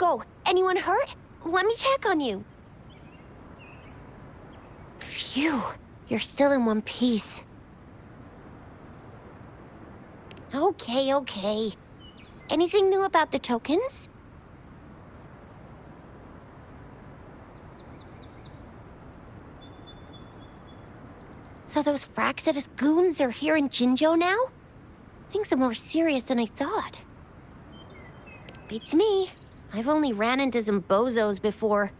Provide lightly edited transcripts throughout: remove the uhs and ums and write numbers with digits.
go? Anyone hurt? Let me check on you. Phew, you're still in one piece. Okay. Anything new about the tokens? So those Fraxidus goons are here in Jinzhou now? Things are more serious than I thought. Beats me. I've only ran into some bozos before.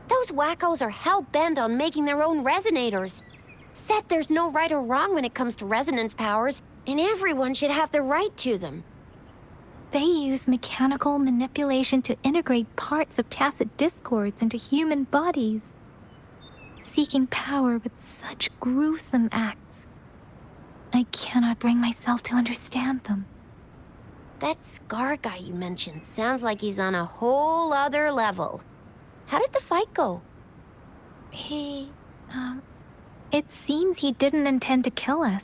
Those wackos are hell-bent on making their own resonators. Said there's no right or wrong when it comes to resonance powers, and everyone should have the right to them. They use mechanical manipulation to integrate parts of tacit discords into human bodies, seeking power with such gruesome acts. I cannot bring myself to understand them. That Scar guy you mentioned sounds like he's on a whole other level. How did the fight go? It seems he didn't intend to kill us.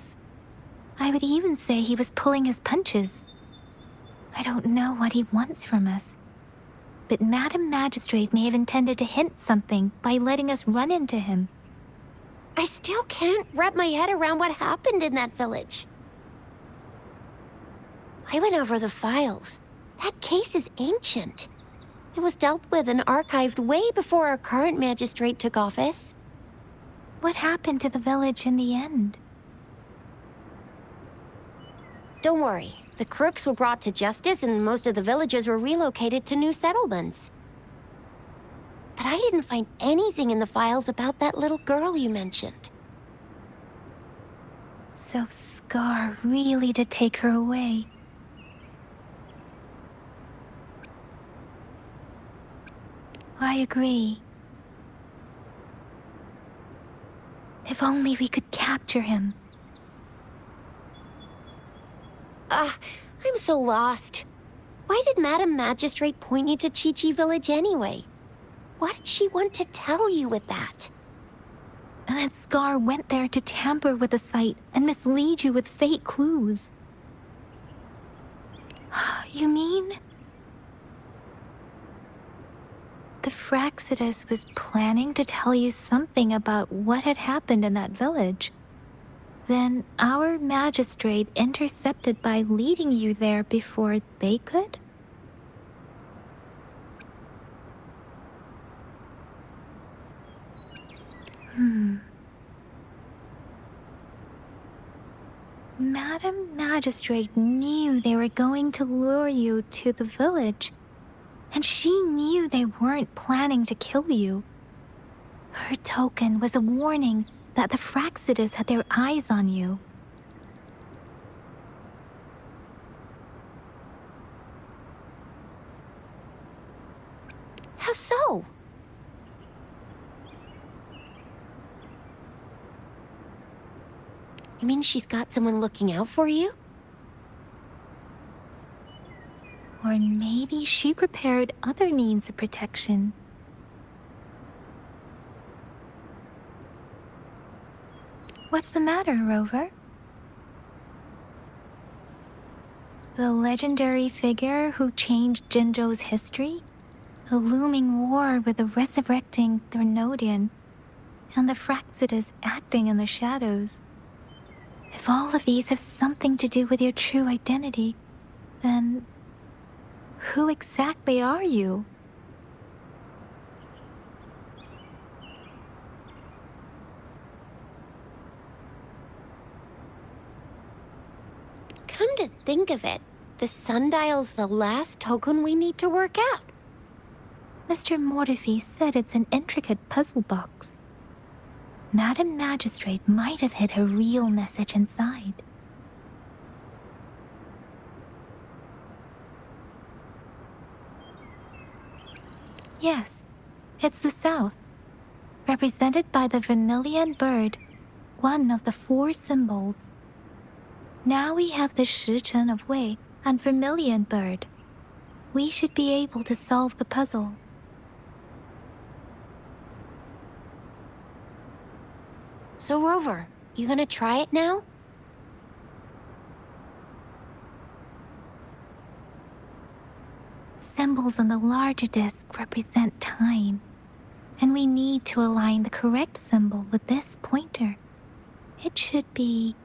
I would even say he was pulling his punches. I don't know what he wants from us. But Madam Magistrate may have intended to hint something by letting us run into him. I still can't wrap my head around what happened in that village. I went over the files. That case is ancient. It was dealt with and archived way before our current magistrate took office. What happened to the village in the end? Don't worry. The crooks were brought to justice and most of the villagers were relocated to new settlements. But I didn't find anything in the files about that little girl you mentioned. So Scar really did take her away. I agree. If only we could capture him. I'm so lost. Why did Madam Magistrate point you to Chi-Chi Village anyway? What did she want to tell you with that? And that Scar went there to tamper with the site and mislead you with fake clues. You mean? The Fraxidus was planning to tell you something about what had happened in that village. Then our magistrate intercepted by leading you there before they could? Madam Magistrate knew they were going to lure you to the village, and she knew they weren't planning to kill you. Her token was a warning that the Fraxidus had their eyes on you. How so? You mean she's got someone looking out for you? Or maybe she prepared other means of protection. What's the matter, Rover? The legendary figure who changed Jinzhou's history? A looming war with the resurrecting Threnodian, and the Fraxidus acting in the shadows. If all of these have something to do with your true identity, then who exactly are you? Come to think of it, the sundial's the last token we need to work out. Mr. Mortefi said it's an intricate puzzle box. Madam Magistrate might have hid her real message inside. Yes, it's the South, represented by the vermilion bird, one of the 4 symbols. Now we have the Shichen of Wei and vermilion bird. We should be able to solve the puzzle. So Rover, you gonna try it now? symbols on the larger disc represent time, and we need to align the correct symbol with this pointer. It should be...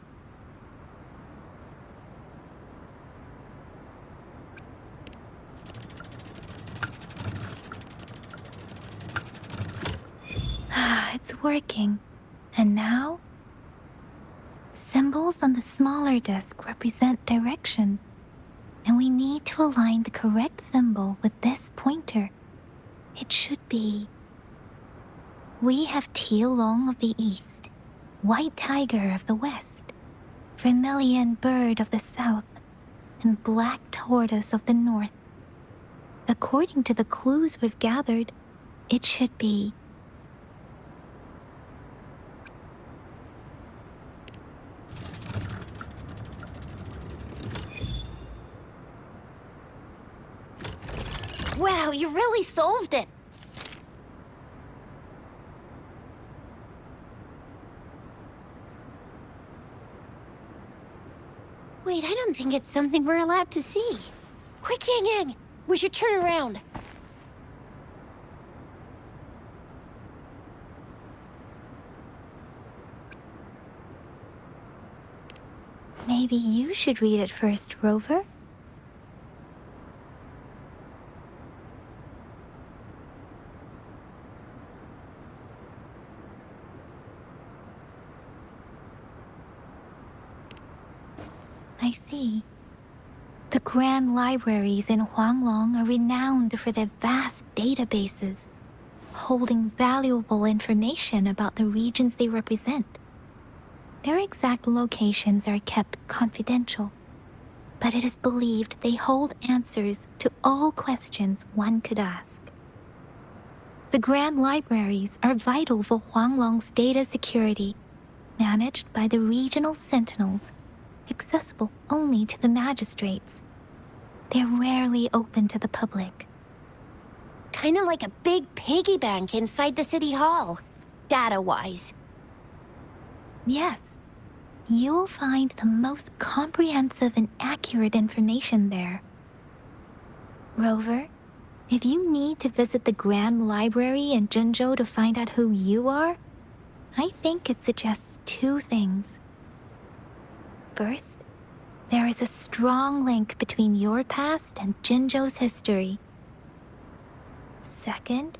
It's working. And now? Symbols on the smaller disc represent direction, and we need to align the correct symbol with this pointer. It should be... We have Tealong of the east, white tiger of the west, vermilion bird of the south, and black tortoise of the north. According to the clues we've gathered, it should be... Wow, you really solved it! Wait, I don't think it's something we're allowed to see. Quick, Yang Yang! We should turn around. Maybe you should read it first, Rover? I see. The grand libraries in Huanglong are renowned for their vast databases, holding valuable information about the regions they represent. Their exact locations are kept confidential, but it is believed they hold answers to all questions one could ask. The grand libraries are vital for Huanglong's data security, managed by the regional sentinels, accessible only to the magistrates. They're rarely open to the public. Kinda like a big piggy bank inside the city hall, data-wise. Yes, you will find the most comprehensive and accurate information there. Rover, if you need to visit the Grand Library in Jinzhou to find out who you are, I think it suggests two things. First, there is a strong link between your past and Jinzhou's history. Second,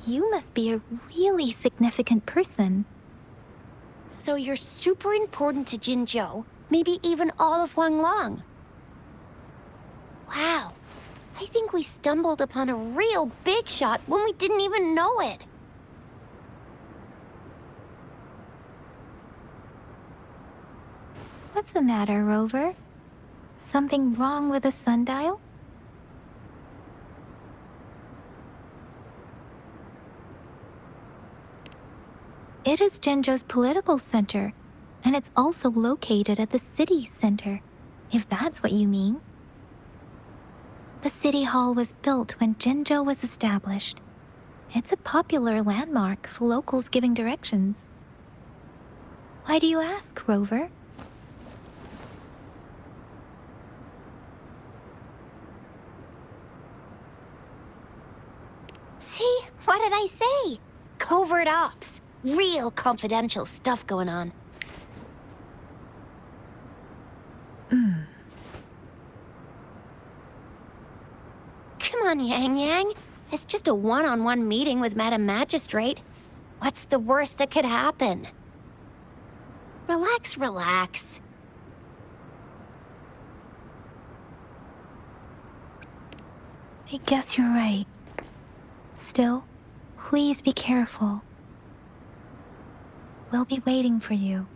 you must be a really significant person. So you're super important to Jinzhou, maybe even all of Huanglong. Wow, I think we stumbled upon a real big shot when we didn't even know it. What's the matter, Rover? Something wrong with the sundial? It is Jinzhou's political center, and it's also located at the city center, if that's what you mean. The city hall was built when Jinzhou was established. It's a popular landmark for locals giving directions. Why do you ask, Rover? See? What did I say? Covert ops. Real confidential stuff going on. Come on, Yang Yang. It's just a one-on-one meeting with Madam Magistrate. What's the worst that could happen? Relax, relax. I guess you're right. Still, please be careful. We'll be waiting for you.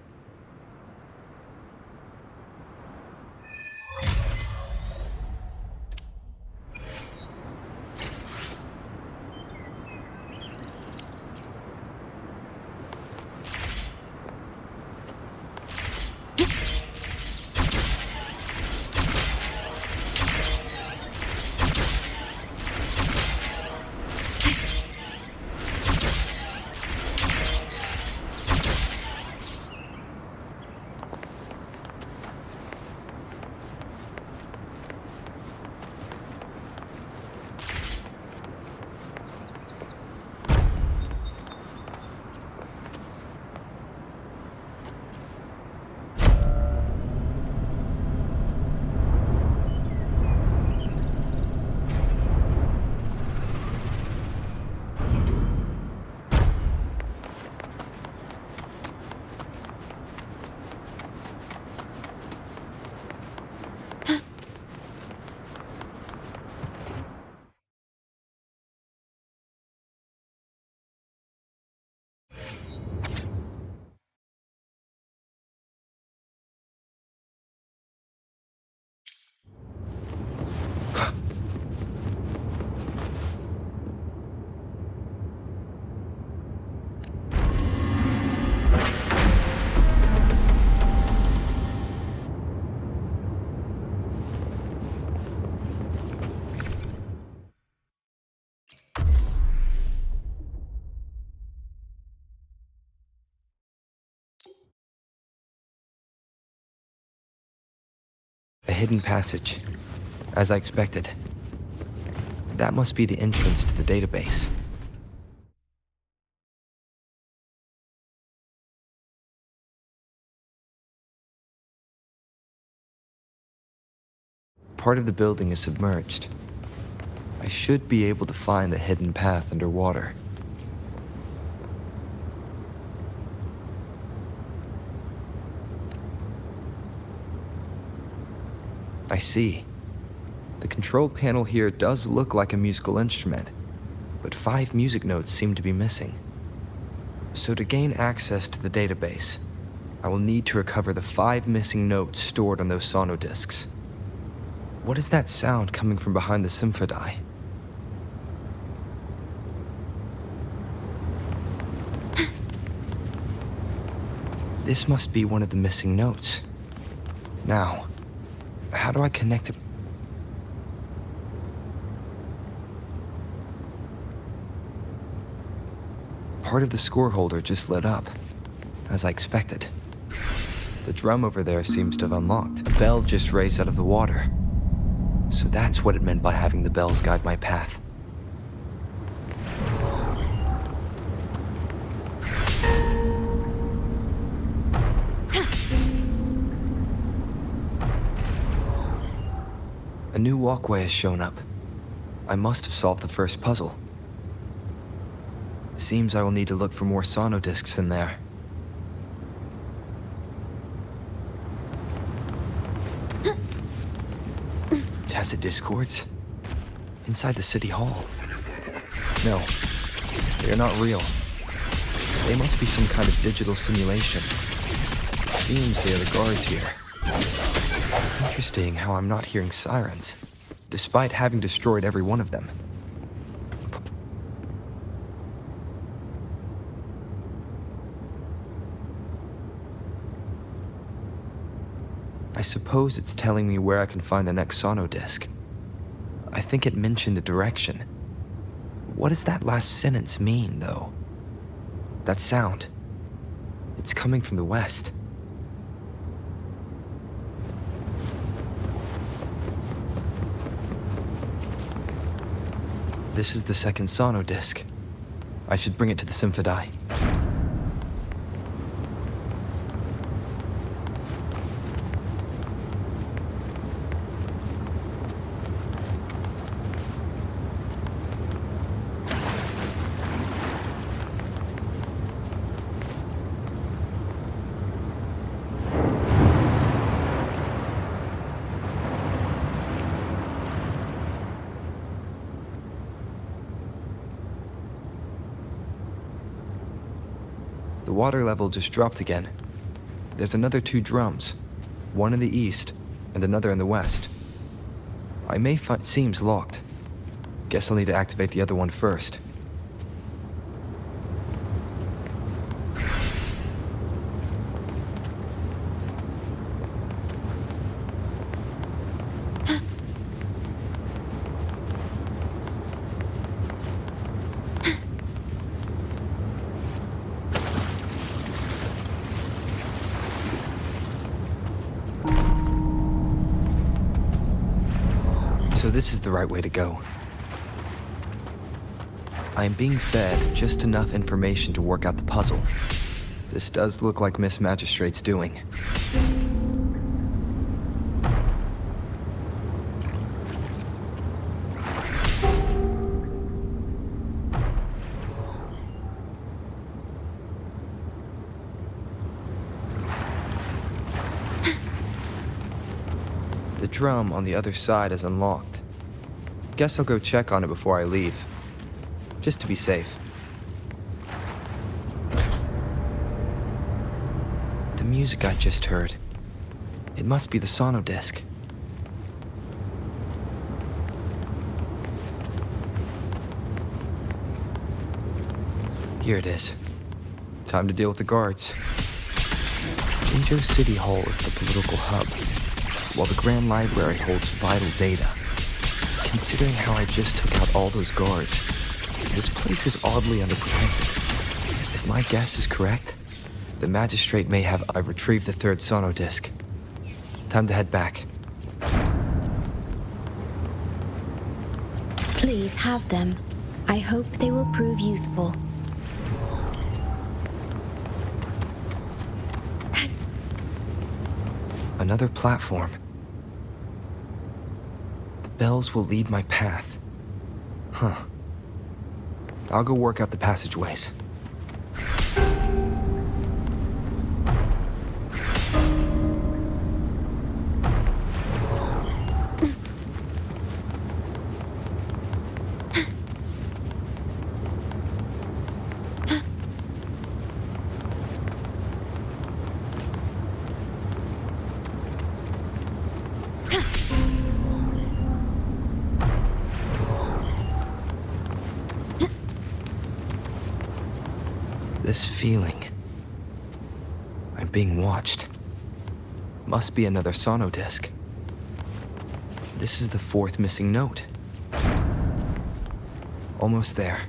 hidden passage, as I expected. That must be the entrance to the database. Part of the building is submerged. I should be able to find the hidden path underwater. I see. The control panel here does look like a musical instrument, but 5 music notes seem to be missing. So to gain access to the database, I will need to recover the 5 missing notes stored on those sonodiscs. What is that sound coming from behind the symphony? This must be one of the missing notes. Now, how do I connect it? Part of the score holder just lit up, as I expected. The drum over there seems to have unlocked. A bell just raised out of the water. So that's what it meant by having the bells guide my path. A new walkway has shown up. I must have solved the first puzzle. It seems I will need to look for more sonodiscs in there. Tacit discords? Inside the city hall? No, they are not real. They must be some kind of digital simulation. It seems they are the guards here. Interesting how I'm not hearing sirens, despite having destroyed every one of them. I suppose it's telling me where I can find the next sonodisc. I think it mentioned a direction. What does that last sentence mean, though? That sound. It's coming from the west. This is the second sonodisc. I should bring it to the symphony. The water level just dropped again. There's another 2 drums, one in the east and another in the west. I may find seems locked. Guess I'll need to activate the other one first. So this is the right way to go. I am being fed just enough information to work out the puzzle. This does look like Miss Magistrate's doing. The drum on the other side is unlocked. Guess I'll go check on it before I leave, just to be safe. The music I just heard. It must be the sonodisc. Here it is. Time to deal with the guards. Jinhsi City Hall is the political hub, while the Grand Library holds vital data. Considering how I just took out all those guards, this place is oddly underprotected. If my guess is correct, the magistrate may have retrieved the third sonodisc. Time to head back. Please have them. I hope they will prove useful. Another platform. The bells will lead my path. Huh. I'll go work out the passageways. This feeling. I'm being watched. Must be another sono disc. This is the fourth missing note. Almost there.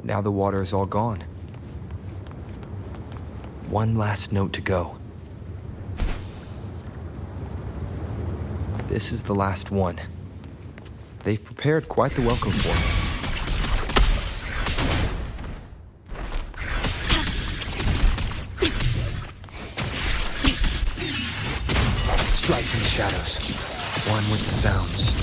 Now the water is all gone. One last note to go. This is the last one. They've prepared quite the welcome for me. Strike from the shadows. One with the sounds.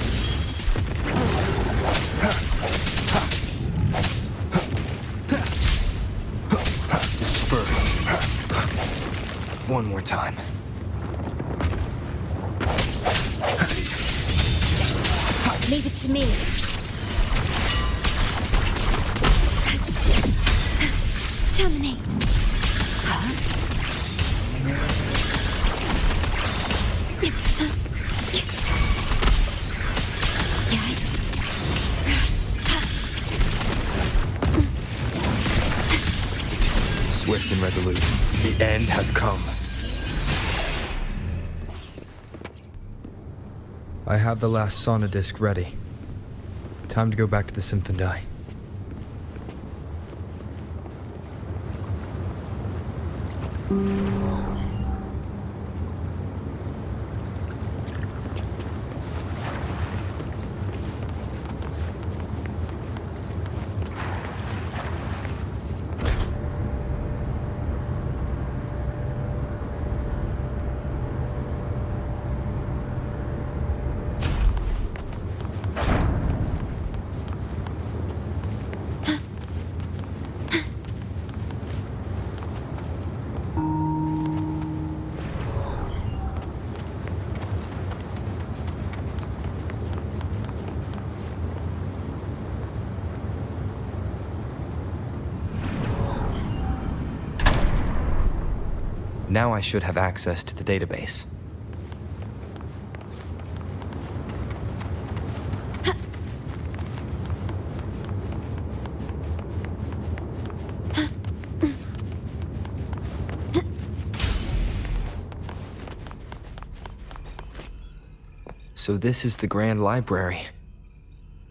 One more time. Leave it to me. Terminate. Swift and resolute. The end has come. I have the last sauna disc ready. Time to go back to the Symphony. Now I should have access to the database. So this is the Grand Library.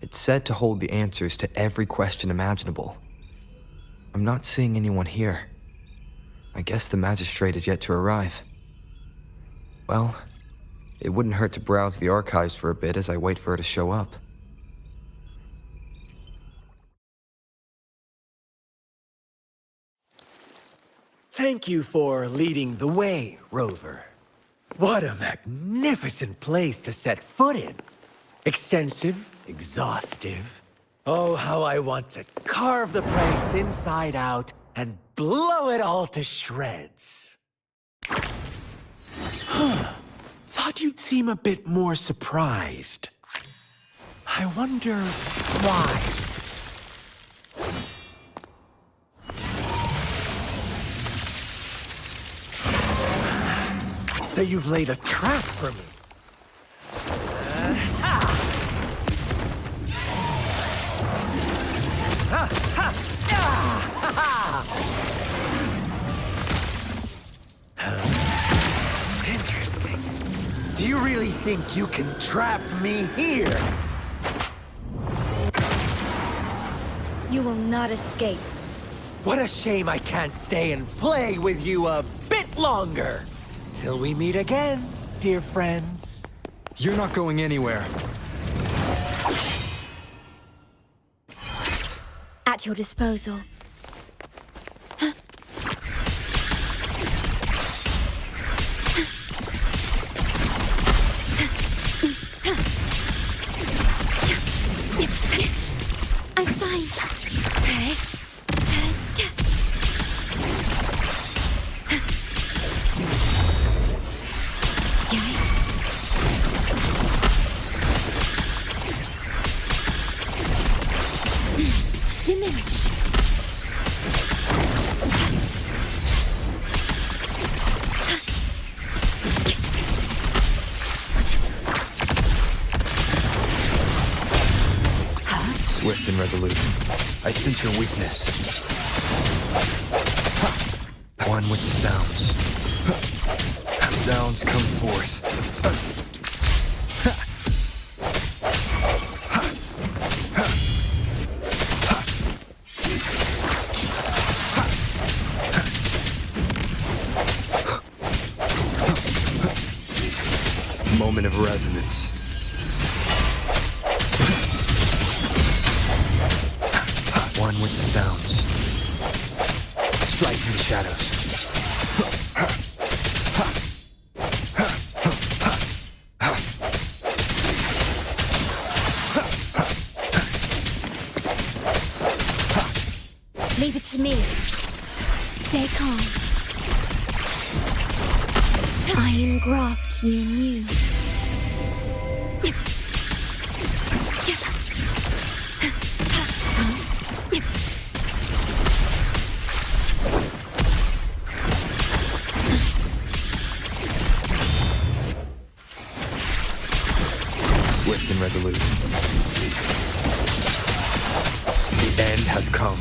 It's said to hold the answers to every question imaginable. I'm not seeing anyone here. I guess the magistrate is yet to arrive. Well, it wouldn't hurt to browse the archives for a bit as I wait for her to show up. Thank you for leading the way, Rover. What a magnificent place to set foot in. Extensive, exhaustive. Oh, how I want to carve the place inside out and blow it all to shreds. Thought you'd seem a bit more surprised. I wonder why. So you've laid a trap for me. Interesting. think you can trap me here? You will not escape. What a shame I can't stay and play with you a bit longer. Till we meet again, dear friends. You're not going anywhere. At your disposal. I'm fine. Diminish. Swift and resolute. I sense your weakness. One with the sounds. Sounds come forth. Moment of resonance. One with the sounds. Strike in the shadows. Leave it to me. Stay calm. I engraft you anew. Swift and resolute. The end has come.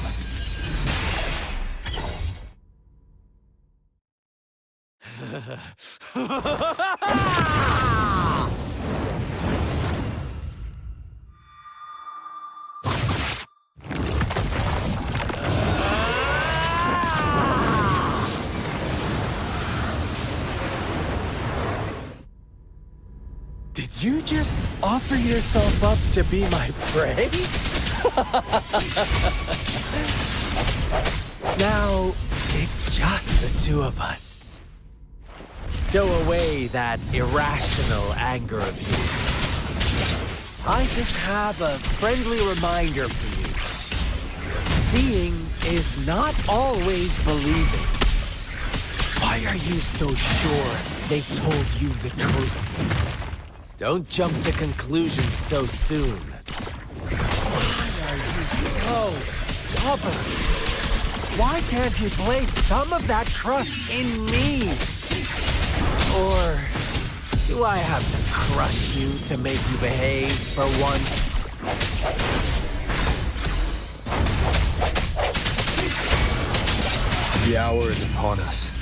Did you just offer yourself up to be my prey? Now, it's just the two of us. Stow away that irrational anger of yours. I just have a friendly reminder for you. Seeing is not always believing. Why are you so sure they told you the truth? Don't jump to conclusions so soon. Why are you so stubborn? Why can't you place some of that trust in me? Or do I have to crush you to make you behave for once? The hour is upon us.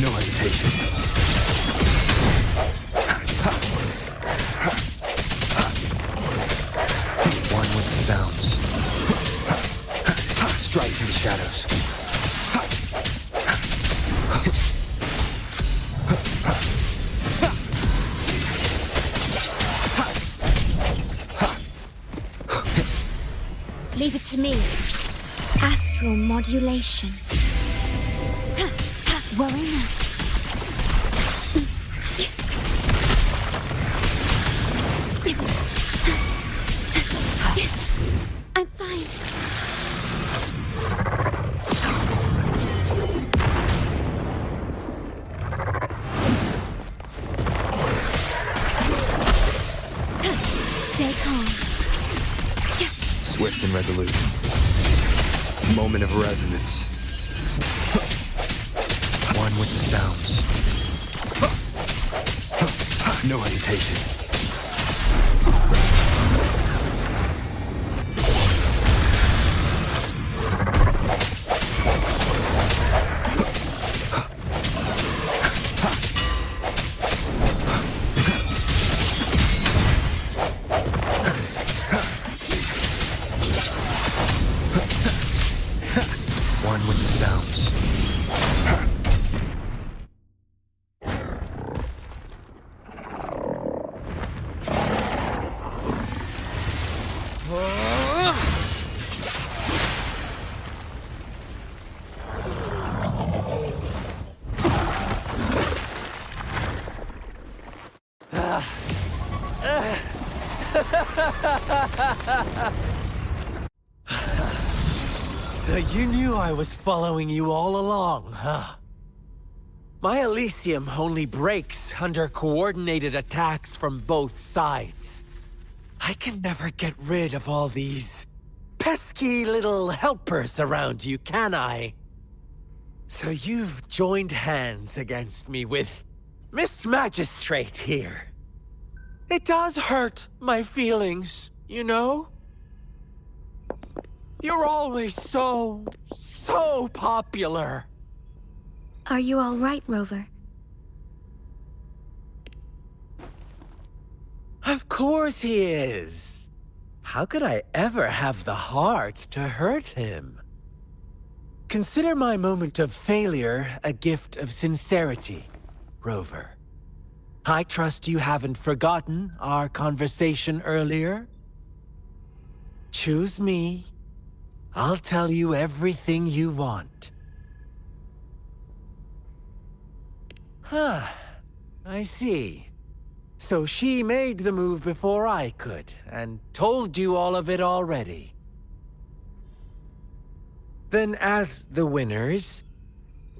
No hesitation. One with the sounds. Strike in the shadows. Leave it to me. Astral modulation. Worry not. I'm fine. Stay calm. Swift and resolute. Moment of resonance. One with the sounds. No hesitation. So you knew I was following you all along, huh? My Elysium only breaks under coordinated attacks from both sides. I can never get rid of all these pesky little helpers around you, can I? So you've joined hands against me with Miss Magistrate here. It does hurt my feelings, you know? You're always so popular. Are you all right, Rover? Of course he is. How could I ever have the heart to hurt him? Consider my moment of failure a gift of sincerity, Rover. I trust you haven't forgotten our conversation earlier. Choose me. I'll tell you everything you want. Huh. I see. So she made the move before I could, and told you all of it already. Then as the winners,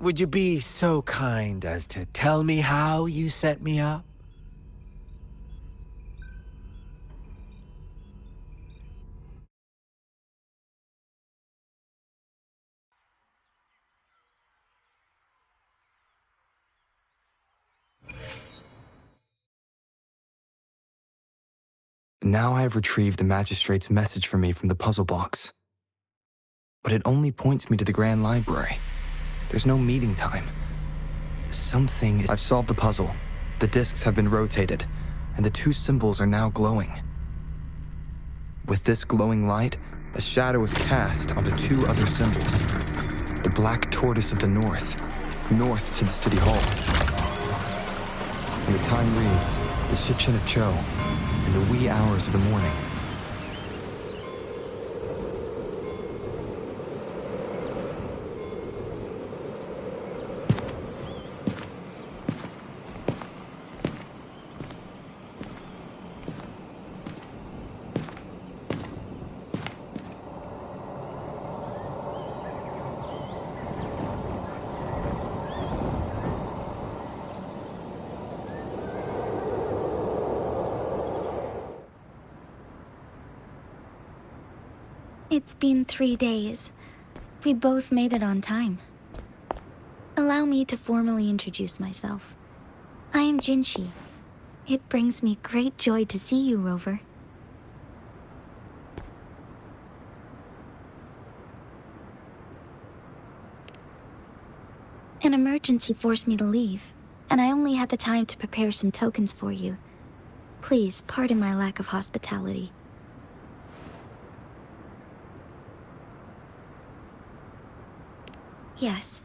would you be so kind as to tell me how you set me up? Now I have retrieved the magistrate's message for me from the puzzle box. But it only points me to the Grand Library. There's no meeting time. I've solved the puzzle. The discs have been rotated, and the two symbols are now glowing. With this glowing light, a shadow is cast onto two other symbols. The black tortoise of the north to the city hall. And the time reads, the Shichen of Cho, in the wee hours of the morning. It's been 3 days. We both made it on time. Allow me to formally introduce myself. I am Jinhsi. It brings me great joy to see you, Rover. An emergency forced me to leave, and I only had the time to prepare some tokens for you. Please pardon my lack of hospitality. Yes,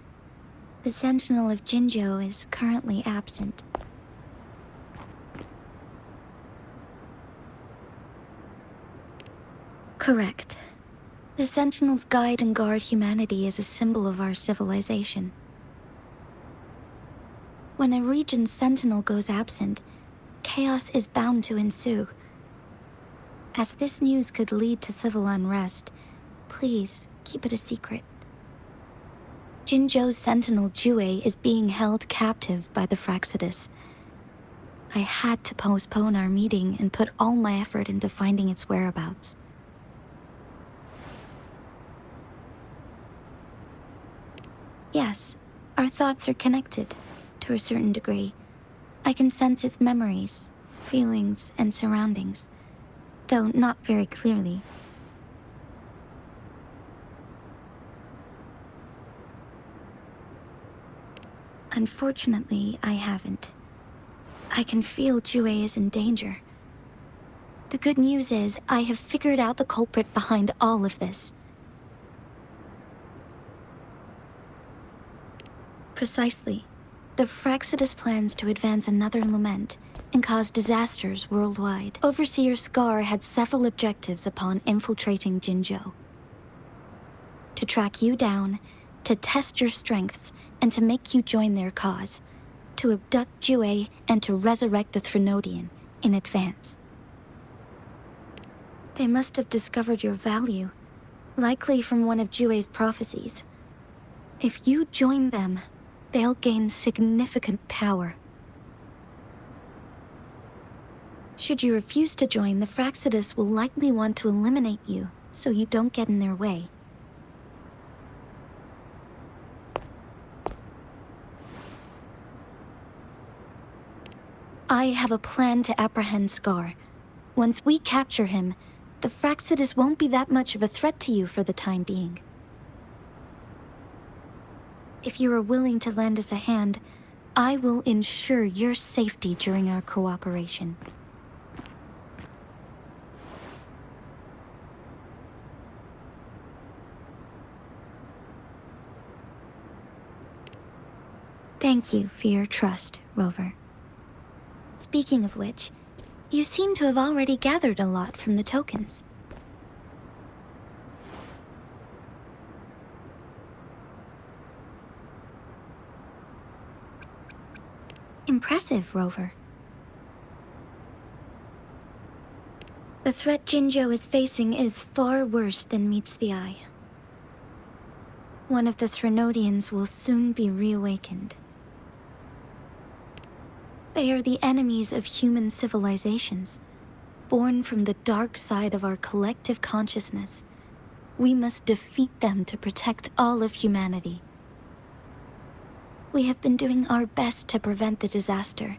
the Sentinel of Jinzhou is currently absent. Correct. The Sentinels guide and guard humanity as a symbol of our civilization. When a region's Sentinel goes absent, chaos is bound to ensue. As this news could lead to civil unrest, please keep it a secret. Jinzhou's Sentinel Jue is being held captive by the Fraxidus. I had to postpone our meeting and put all my effort into finding its whereabouts. Yes, our thoughts are connected, to a certain degree. I can sense its memories, feelings, and surroundings, though not very clearly. Unfortunately, I haven't. I can feel Jue is in danger. The good news is, I have figured out the culprit behind all of this. Precisely. The Fraxidus plans to advance another lament and cause disasters worldwide. Overseer Scar had several objectives upon infiltrating Jinzhou. To track you down, to test your strengths, and to make you join their cause. To abduct Jue and to resurrect the Threnodian in advance. They must have discovered your value, likely from one of Jue's prophecies. If you join them, they'll gain significant power. Should you refuse to join, the Fraxidus will likely want to eliminate you, so you don't get in their way. I have a plan to apprehend Scar. Once we capture him, the Fraxidus won't be that much of a threat to you for the time being. If you are willing to lend us a hand, I will ensure your safety during our cooperation. Thank you for your trust, Rover. Speaking of which, you seem to have already gathered a lot from the tokens. Impressive, Rover. The threat Jinzhou is facing is far worse than meets the eye. One of the Threnodians will soon be reawakened. They are the enemies of human civilizations, born from the dark side of our collective consciousness. We must defeat them to protect all of humanity. We have been doing our best to prevent the disaster,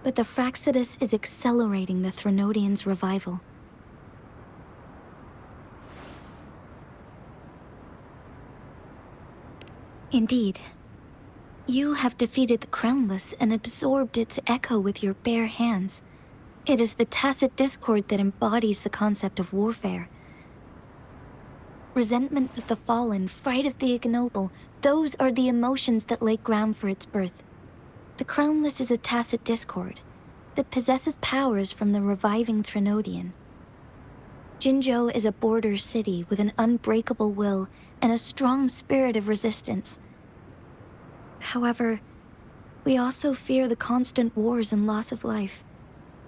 but the Fraxidus is accelerating the Threnodians' revival. Indeed. You have defeated the Crownless and absorbed its echo with your bare hands. It is the tacit discord that embodies the concept of warfare. Resentment of the fallen, fright of the ignoble, those are the emotions that lay ground for its birth. The Crownless is a tacit discord that possesses powers from the reviving Threnodian. Jinzhou is a border city with an unbreakable will and a strong spirit of resistance. However, we also fear the constant wars and loss of life,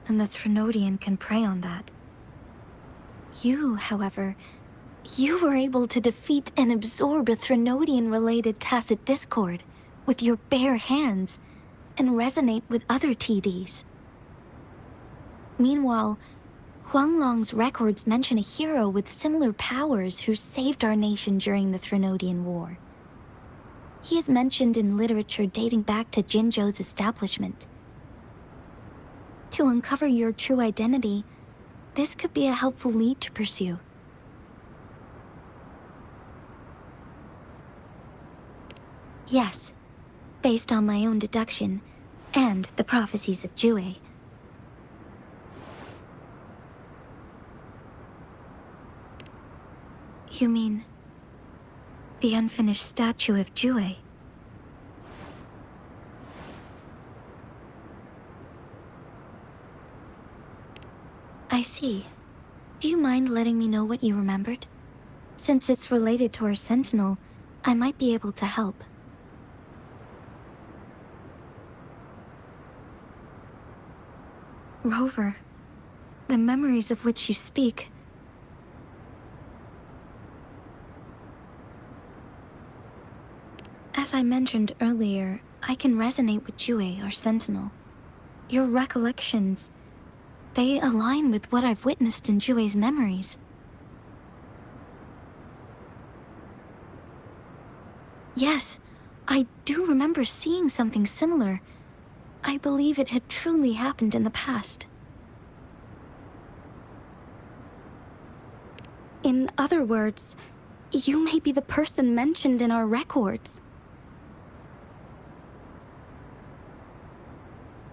and the Threnodian can prey on that. You, however, you were able to defeat and absorb a Threnodian-related tacit discord with your bare hands and resonate with other TDs. Meanwhile, Huanglong's records mention a hero with similar powers who saved our nation during the Threnodian War. He is mentioned in literature dating back to Jinzhou's establishment. To uncover your true identity, this could be a helpful lead to pursue. Yes, based on my own deduction, and the prophecies of Jue. You mean the unfinished statue of Jue? I see. Do you mind letting me know what you remembered? Since it's related to our sentinel, I might be able to help. Rover, the memories of which you speak. As I mentioned earlier, I can resonate with Jue, our sentinel. Your recollections, they align with what I've witnessed in Jue's memories. Yes, I do remember seeing something similar. I believe it had truly happened in the past. In other words, you may be the person mentioned in our records.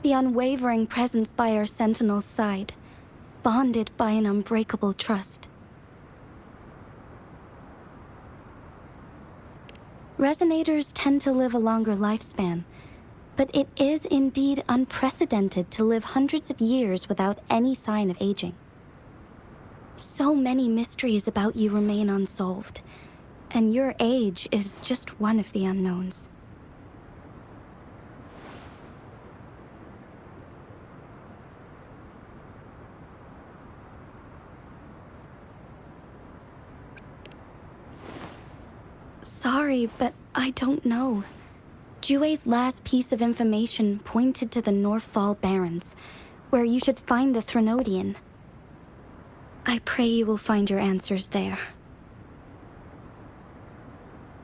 The unwavering presence by our sentinel's side, bonded by an unbreakable trust. Resonators tend to live a longer lifespan, but it is indeed unprecedented to live hundreds of years without any sign of aging. So many mysteries about you remain unsolved, and your age is just one of the unknowns. sorry, but I don't know. Jue's last piece of information pointed to the Northfall Barrens, where you should find the Threnodian. I pray you will find your answers there.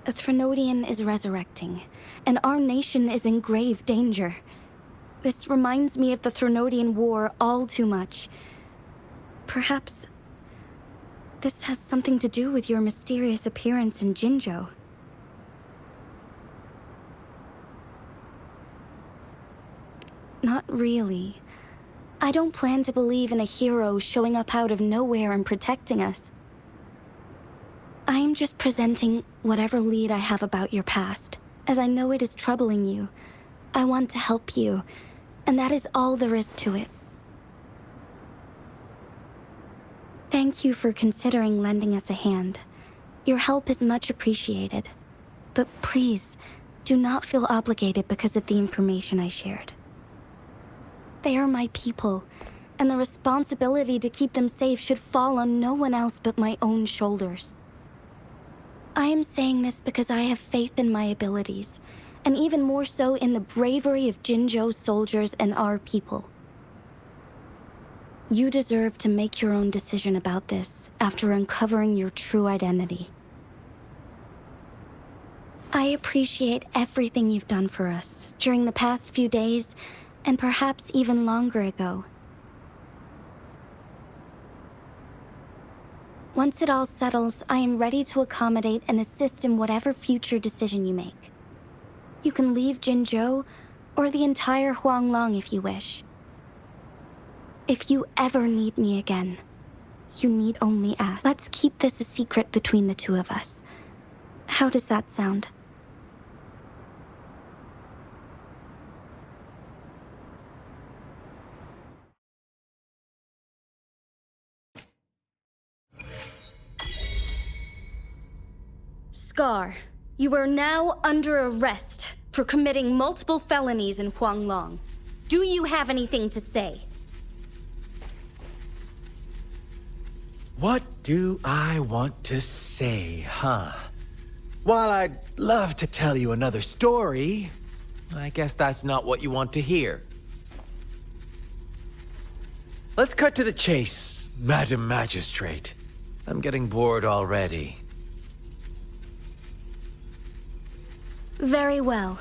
A Threnodian is resurrecting, and our nation is in grave danger. This reminds me of the Threnodian War all too much. Perhaps this has something to do with your mysterious appearance in Jinzhou. Not really. I don't plan to believe in a hero showing up out of nowhere and protecting us. I'm just presenting whatever lead I have about your past, as I know it is troubling you. I want to help you, and that is all there is to it. Thank you for considering lending us a hand. Your help is much appreciated. But please, do not feel obligated because of the information I shared. They are my people, and the responsibility to keep them safe should fall on no one else but my own shoulders. I am saying this because I have faith in my abilities, and even more so in the bravery of Jinzhou's soldiers and our people. You deserve to make your own decision about this after uncovering your true identity. I appreciate everything you've done for us during the past few days, and perhaps even longer ago. Once it all settles, I am ready to accommodate and assist in whatever future decision you make. You can leave Jinzhou, or the entire Huanglong if you wish. If you ever need me again, you need only ask. Let's keep this a secret between the two of us. How does that sound? Scar, you are now under arrest for committing multiple felonies in Huanglong. Do you have anything to say? What do I want to say, huh? While I'd love to tell you another story, I guess that's not what you want to hear. Let's cut to the chase, Madam Magistrate. I'm getting bored already. Very well.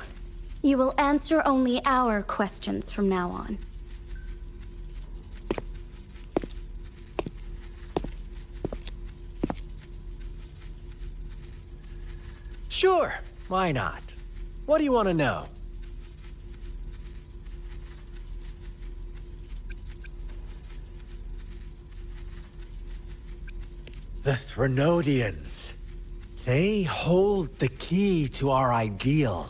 You will answer only our questions from now on. Sure, why not? What do you want to know? The Threnodians. They hold the key to our ideal.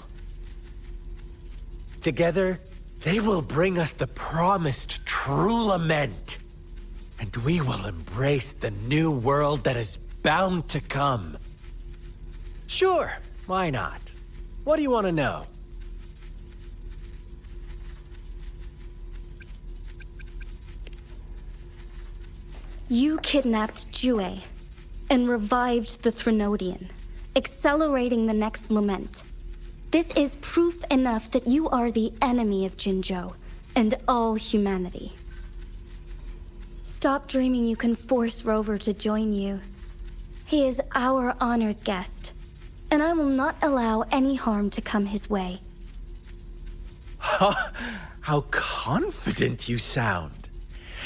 Together, they will bring us the promised true lament. And we will embrace the new world that is bound to come. Sure, why not? What do you want to know? You kidnapped Jue and revived the Threnodian, accelerating the next lament. This is proof enough that you are the enemy of Jinzhou and all humanity. Stop dreaming you can force Rover to join you. He is our honored guest, and I will not allow any harm to come his way. How confident you sound.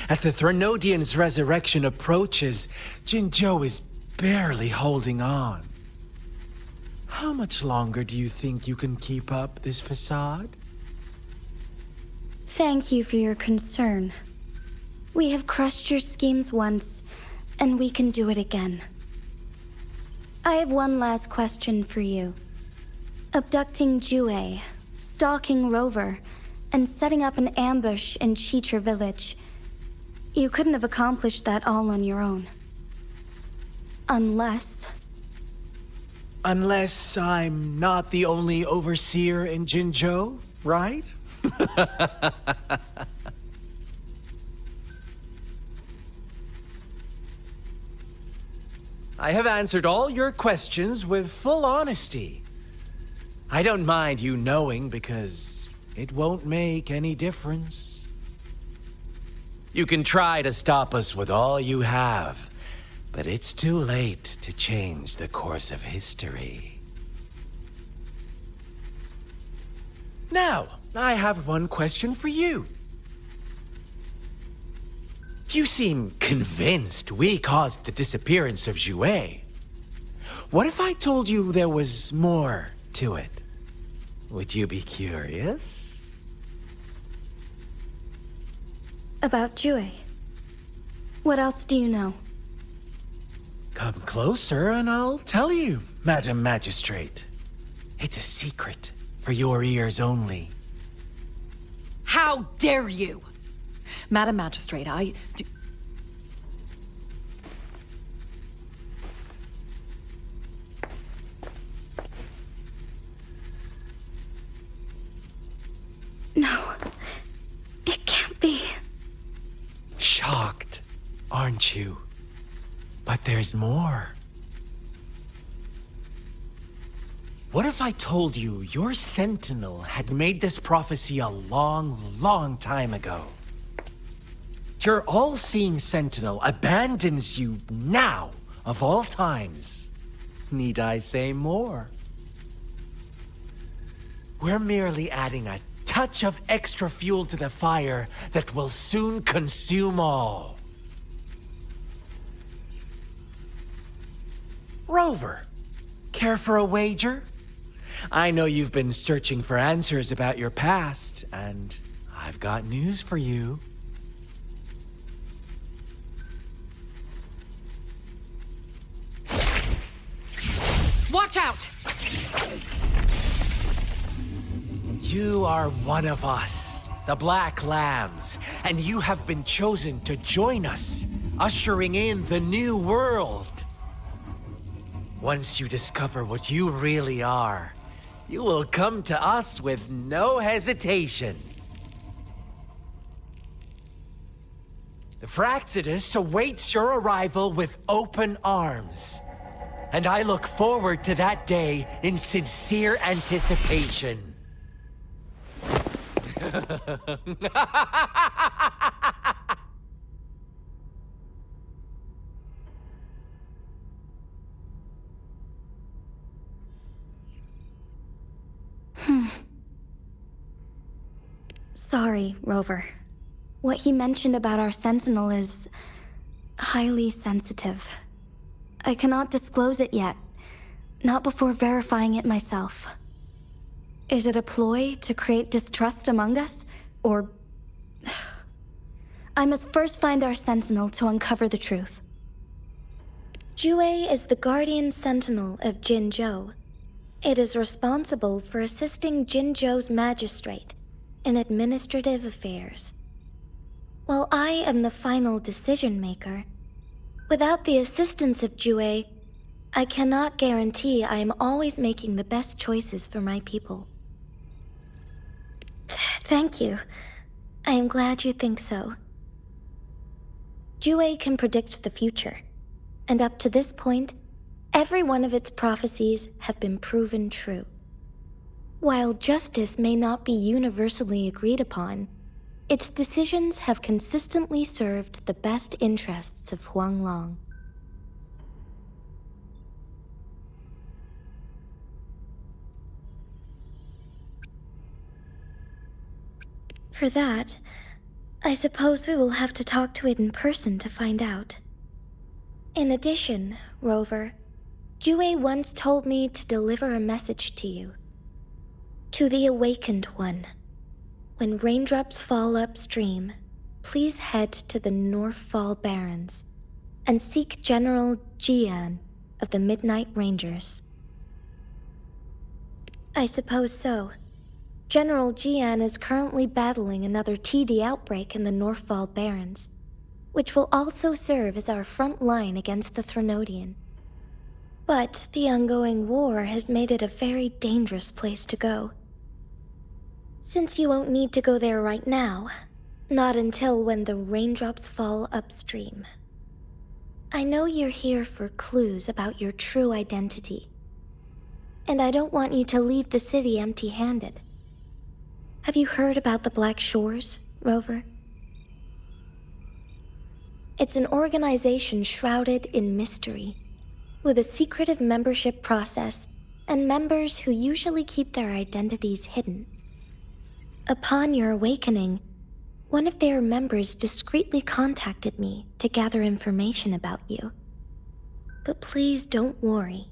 As the Threnodian's resurrection approaches, Jinzhou is barely holding on. How much longer do you think you can keep up this facade? Thank you for your concern. We have crushed your schemes once, and we can do it again. I have one last question for you. Abducting Jue, stalking Rover, and setting up an ambush in Cheecher Village. You couldn't have accomplished that all on your own. Unless I'm not the only overseer in Jinzhou, right? I have answered all your questions with full honesty. I don't mind you knowing because it won't make any difference. You can try to stop us with all you have, but it's too late to change the course of history. Now, I have one question for you. You seem convinced we caused the disappearance of Jouet. What if I told you there was more to it? Would you be curious? About Jouet. What else do you know? Come closer and I'll tell you, Madam Magistrate. It's a secret for your ears only. How dare you! Madam Magistrate, I do... No, it can't be. Shocked, aren't you? But there's more. What if I told you your sentinel had made this prophecy a long, long time ago? Your all-seeing sentinel abandons you now, of all times. Need I say more? We're merely adding a touch of extra fuel to the fire that will soon consume all. Rover, care for a wager? I know you've been searching for answers about your past, and I've got news for you. Watch out! You are one of us, the Black Lambs, and you have been chosen to join us, ushering in the new world. Once you discover what you really are, you will come to us with no hesitation. The Fraxidus awaits your arrival with open arms, and I look forward to that day in sincere anticipation. Sorry, Rover. What he mentioned about our sentinel is highly sensitive. I cannot disclose it yet, not before verifying it myself. Is it a ploy to create distrust among us, or... I must first find our sentinel to uncover the truth. Jouet is the guardian sentinel of Jinzhou. It is responsible for assisting Jinzhou's magistrate in administrative affairs. While I am the final decision maker, without the assistance of Jouet, I cannot guarantee I am always making the best choices for my people. Thank you. I am glad you think so. Jouet can predict the future, and up to this point, every one of its prophecies have been proven true. While justice may not be universally agreed upon, its decisions have consistently served the best interests of Huanglong. For that, I suppose we will have to talk to it in person to find out. In addition, Rover, Jouet once told me to deliver a message to you. To the Awakened One. When raindrops fall upstream, please head to the Northfall Barrens and seek General Jian of the Midnight Rangers. I suppose so. General Jian is currently battling another TD outbreak in the Northfall Barrens, which will also serve as our front line against the Threnodian. But the ongoing war has made it a very dangerous place to go. Since you won't need to go there right now, not until when the raindrops fall upstream. I know you're here for clues about your true identity. And I don't want you to leave the city empty-handed. Have you heard about the Black Shores, Rover? It's an organization shrouded in mystery, with a secretive membership process and members who usually keep their identities hidden. Upon your awakening, one of their members discreetly contacted me to gather information about you. But please don't worry.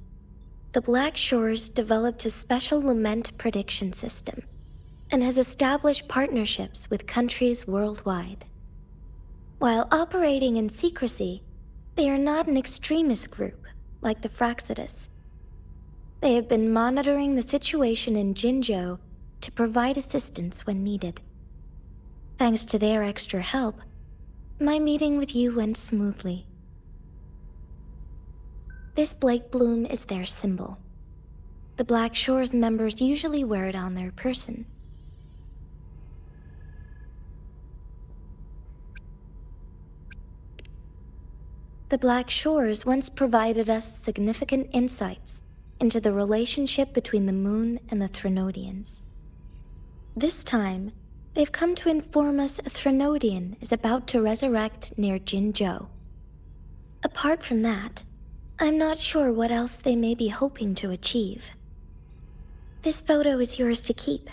The Black Shores developed a special lament prediction system and has established partnerships with countries worldwide. While operating in secrecy, they are not an extremist group like the Fraxidus. They have been monitoring the situation in Jinzhou to provide assistance when needed. Thanks to their extra help, my meeting with you went smoothly. This Blake Bloom is their symbol. The Black Shores members usually wear it on their person. The Black Shores once provided us significant insights into the relationship between the moon and the Threnodians. This time, they've come to inform us a Threnodian is about to resurrect near Jinzhou. Apart from that, I'm not sure what else they may be hoping to achieve. This photo is yours to keep.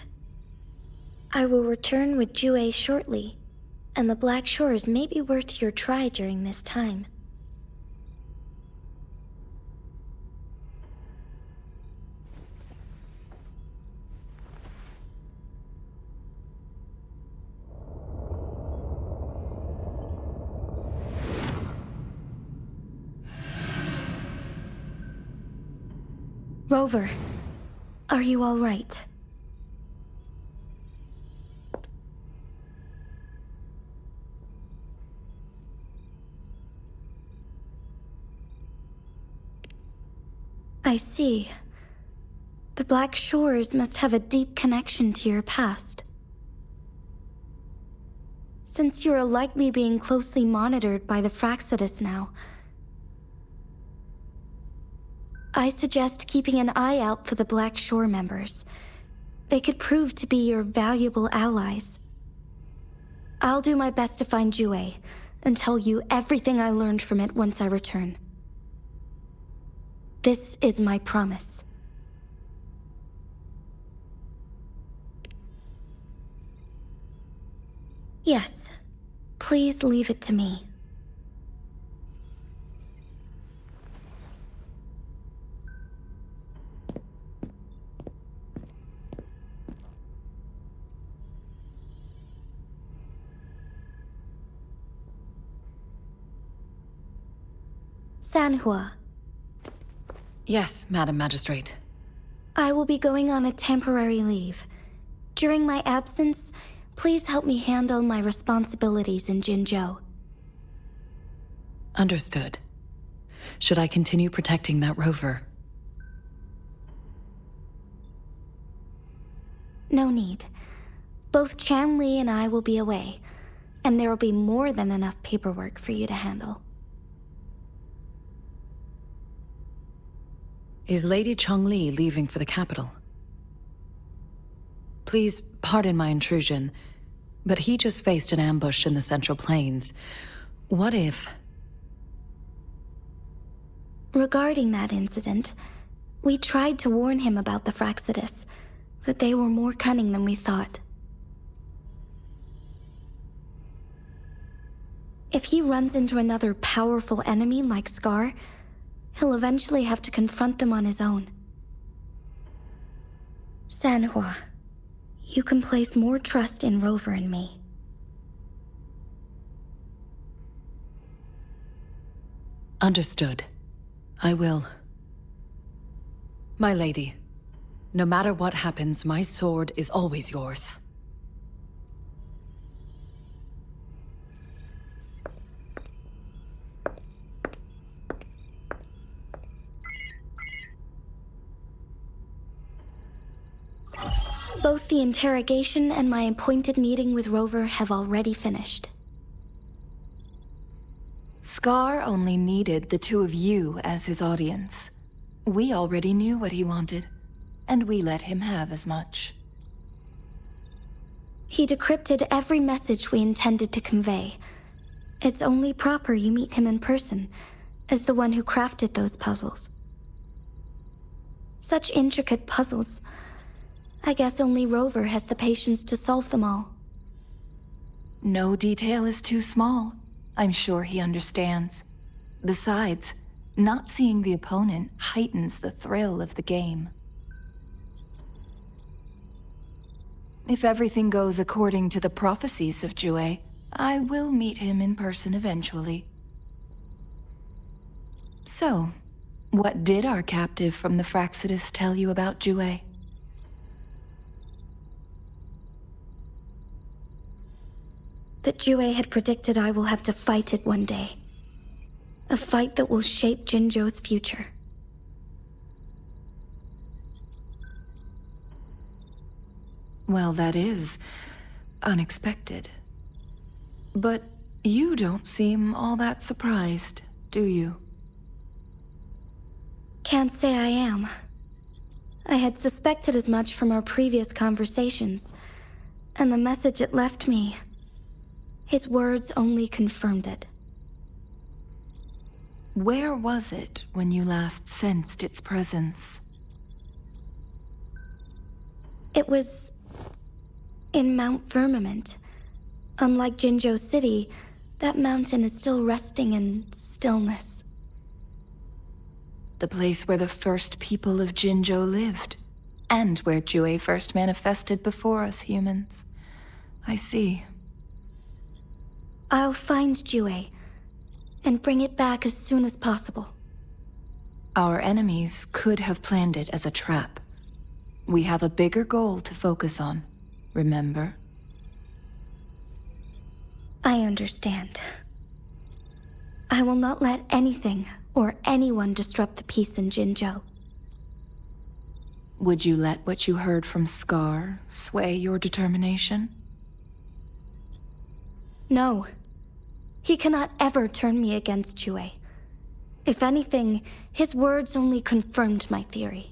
I will return with Jue shortly, and the Black Shores may be worth your try during this time. Rover, are you all right? I see. The Black Shores must have a deep connection to your past. Since you are likely being closely monitored by the Fraxidus now, I suggest keeping an eye out for the Black Shore members. They could prove to be your valuable allies. I'll do my best to find Jue and tell you everything I learned from it once I return. This is my promise. Yes, please leave it to me. Sanhua. Yes, Madam Magistrate. I will be going on a temporary leave. During my absence, please help me handle my responsibilities in Jinzhou. Understood. Should I continue protecting that rover? No need. Both Chan Li and I will be away, and there will be more than enough paperwork for you to handle. Is Lady Chongli leaving for the capital? Please pardon my intrusion, but he just faced an ambush in the Central Plains. What if... Regarding that incident, we tried to warn him about the Fraxidus, but they were more cunning than we thought. If he runs into another powerful enemy like Scar, he'll eventually have to confront them on his own. Sanhua, you can place more trust in Rover and me. Understood. I will. My lady, no matter what happens, my sword is always yours. Both the interrogation and my appointed meeting with Rover have already finished. Scar only needed the two of you as his audience. We already knew what he wanted, and we let him have as much. He decrypted every message we intended to convey. It's only proper you meet him in person, as the one who crafted those puzzles. Such intricate puzzles. I guess only Rover has the patience to solve them all. No detail is too small. I'm sure he understands. Besides, not seeing the opponent heightens the thrill of the game. If everything goes according to the prophecies of Jue, I will meet him in person eventually. So, what did our captive from the Fraxidus tell you about Jue? That Jue had predicted I will have to fight it one day. A fight that will shape Jinzhou's future. Well, that is unexpected. But you don't seem all that surprised, do you? Can't say I am. I had suspected as much from our previous conversations, and the message it left me, his words only confirmed it. Where was it when you last sensed its presence? It was in Mount Firmament. Unlike Jinzhou City, that mountain is still resting in stillness. The place where the first people of Jinzhou lived, and where Jue first manifested before us humans. I see. I'll find Jue and bring it back as soon as possible. Our enemies could have planned it as a trap. We have a bigger goal to focus on, remember? I understand. I will not let anything or anyone disrupt the peace in Jinzhou. Would you let what you heard from Scar sway your determination? No. He cannot ever turn me against Jue. If anything, his words only confirmed my theory.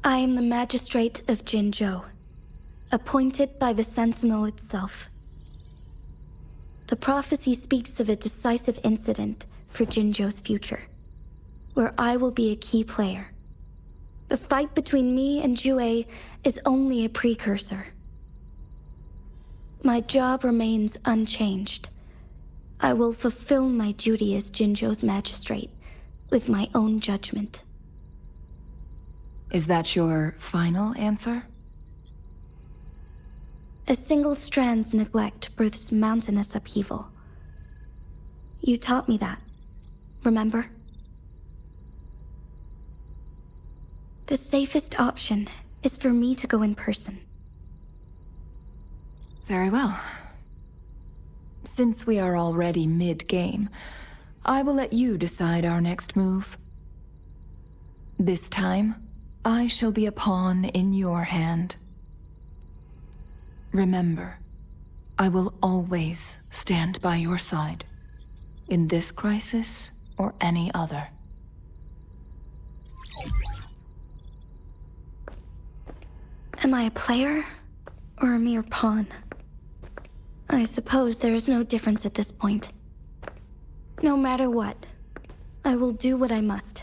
I am the magistrate of Jinzhou, appointed by the Sentinel itself. The prophecy speaks of a decisive incident for Jinzhou's future, where I will be a key player. The fight between me and Jue is only a precursor. My job remains unchanged. I will fulfill my duty as Jinzhou's magistrate with my own judgment. Is that your final answer? A single strand's neglect births mountainous upheaval. You taught me that, remember? The safest option is for me to go in person. Very well. Since we are already mid-game, I will let you decide our next move. This time, I shall be a pawn in your hand. Remember, I will always stand by your side, in this crisis or any other. Am I a player or a mere pawn? I suppose there is no difference at this point. No matter what, I will do what I must.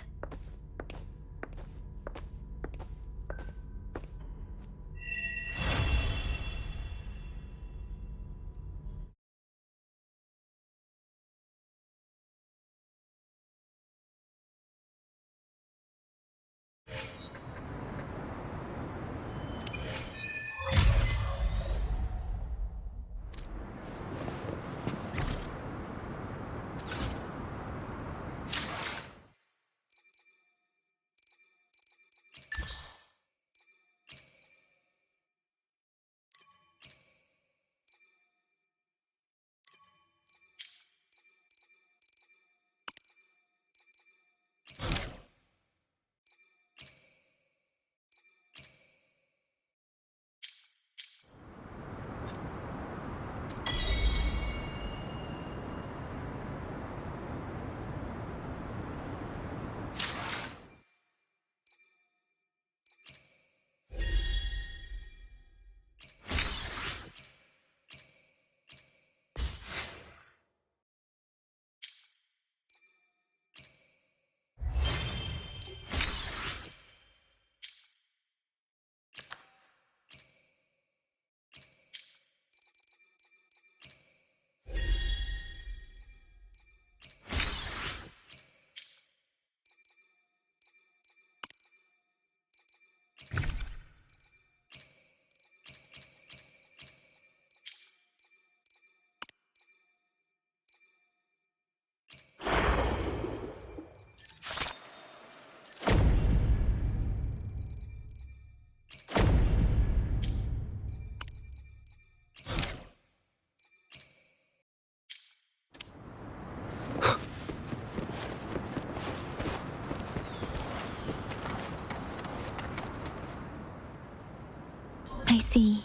see.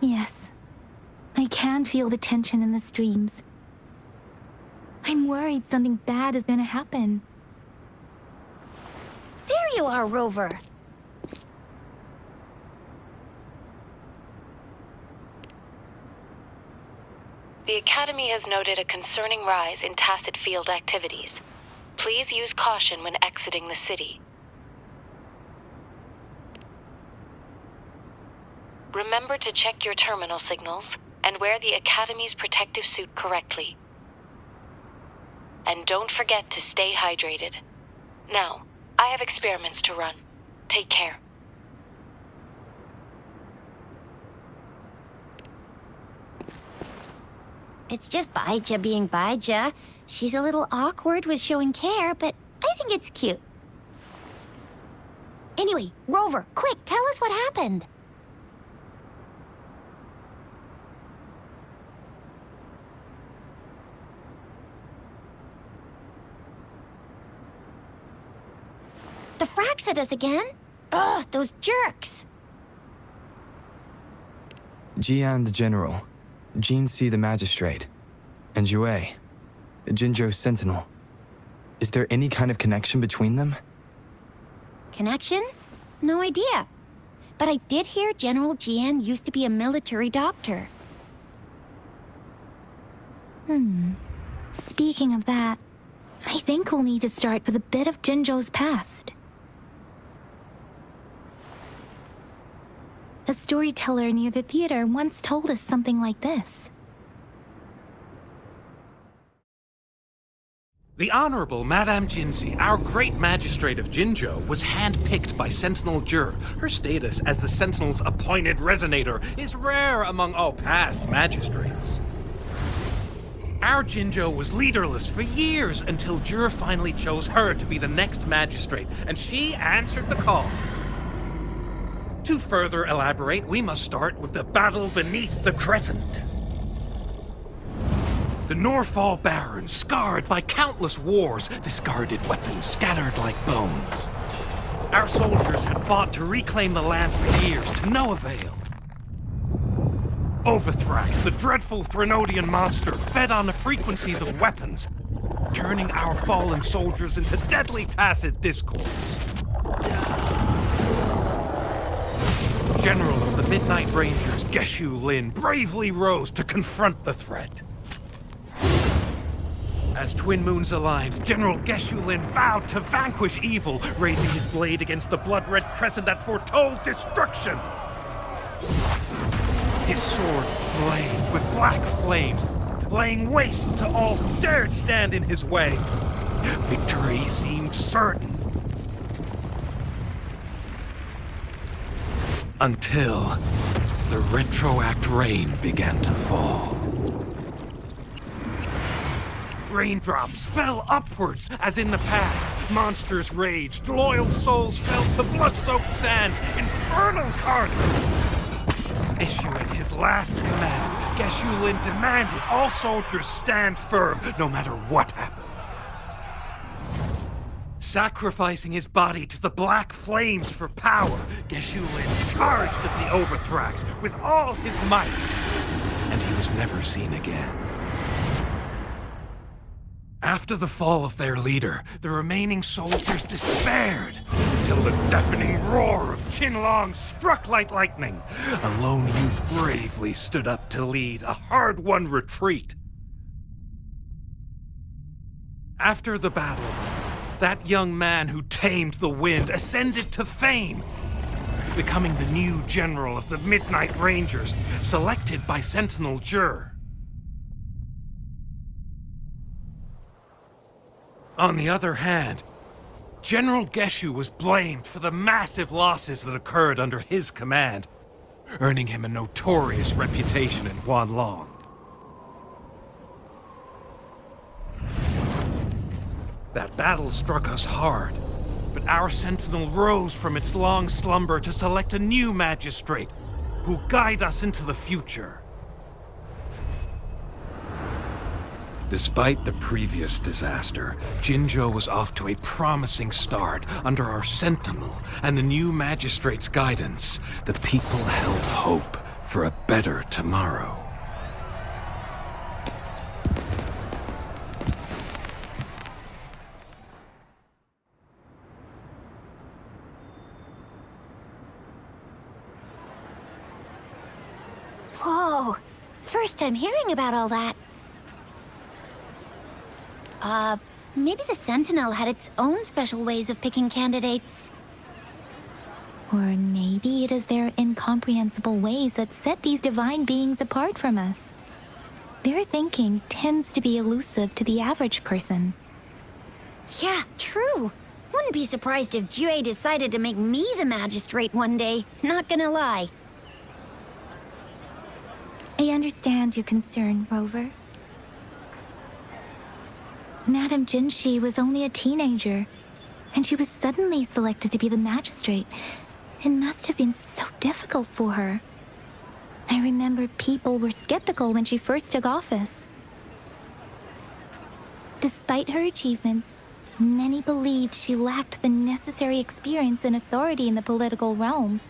Yes. I can feel the tension in the streams. I'm worried something bad is gonna happen. There you are, Rover. The Academy has noted a concerning rise in tacit field activities. Please use caution when exiting the city. Remember to check your terminal signals and wear the Academy's protective suit correctly. And don't forget to stay hydrated. Now, I have experiments to run. Take care. It's just Baija being Baija. She's a little awkward with showing care, but I think it's cute. Anyway, Rover, quick, tell us what happened. The Fraxidus again? Ugh, those jerks! Jian the General, Jinhsi the Magistrate, and Jue, Jinzhou's Sentinel. Is there any kind of connection between them? Connection? No idea. But I did hear General Jian used to be a military doctor. Speaking of that, I think we'll need to start with a bit of Jinzhou's past. A storyteller near the theater once told us something like this. The Honorable Madame Jinhsi, our great magistrate of Jinzhou, was handpicked by Sentinel Jur. Her status as the Sentinel's appointed resonator is rare among all past magistrates. Our Jinzhou was leaderless for years until Jur finally chose her to be the next magistrate, and she answered the call. To further elaborate, we must start with the battle beneath the Crescent. The Norfall Barons, scarred by countless wars, discarded weapons scattered like bones. Our soldiers had fought to reclaim the land for years, to no avail. Overthrax, the dreadful Threnodian monster, fed on the frequencies of weapons, turning our fallen soldiers into deadly tacit discords. General of the Midnight Rangers, Geshu Lin, bravely rose to confront the threat. As Twin Moons aligned, General Geshu Lin vowed to vanquish evil, raising his blade against the blood-red crescent that foretold destruction. His sword blazed with black flames, laying waste to all who dared stand in his way. Victory seemed certain. Until the retroact rain began to fall. Raindrops fell upwards, as in the past. Monsters raged, loyal souls fell to blood-soaked sands, infernal carnage. Issuing his last command, Geshu Lin demanded all soldiers stand firm, no matter what happened. Sacrificing his body to the black flames for power, Geshu Lin charged at the Overthrax with all his might, and he was never seen again. After the fall of their leader, the remaining soldiers despaired, until the deafening roar of Qinlong struck like lightning. A lone youth bravely stood up to lead a hard-won retreat. After the battle, that young man who tamed the wind ascended to fame, becoming the new general of the Midnight Rangers, selected by Sentinel Jur. On the other hand, General Geshu was blamed for the massive losses that occurred under his command, earning him a notorious reputation in Huanlong. That battle struck us hard, but our Sentinel rose from its long slumber to select a new magistrate who guide us into the future. Despite the previous disaster, Jinzhou was off to a promising start under our Sentinel and the new Magistrate's guidance. The people held hope for a better tomorrow. Whoa, first time hearing about all that. Maybe the Sentinel had its own special ways of picking candidates. Or maybe it is their incomprehensible ways that set these divine beings apart from us. Their thinking tends to be elusive to the average person. Yeah, true. Wouldn't be surprised if Jue decided to make me the magistrate one day, not gonna lie. I understand your concern, Rover. Madame Jinhsi was only a teenager, and she was suddenly selected to be the magistrate. It must have been so difficult for her. I remember people were skeptical when she first took office. Despite her achievements, many believed she lacked the necessary experience and authority in the political realm.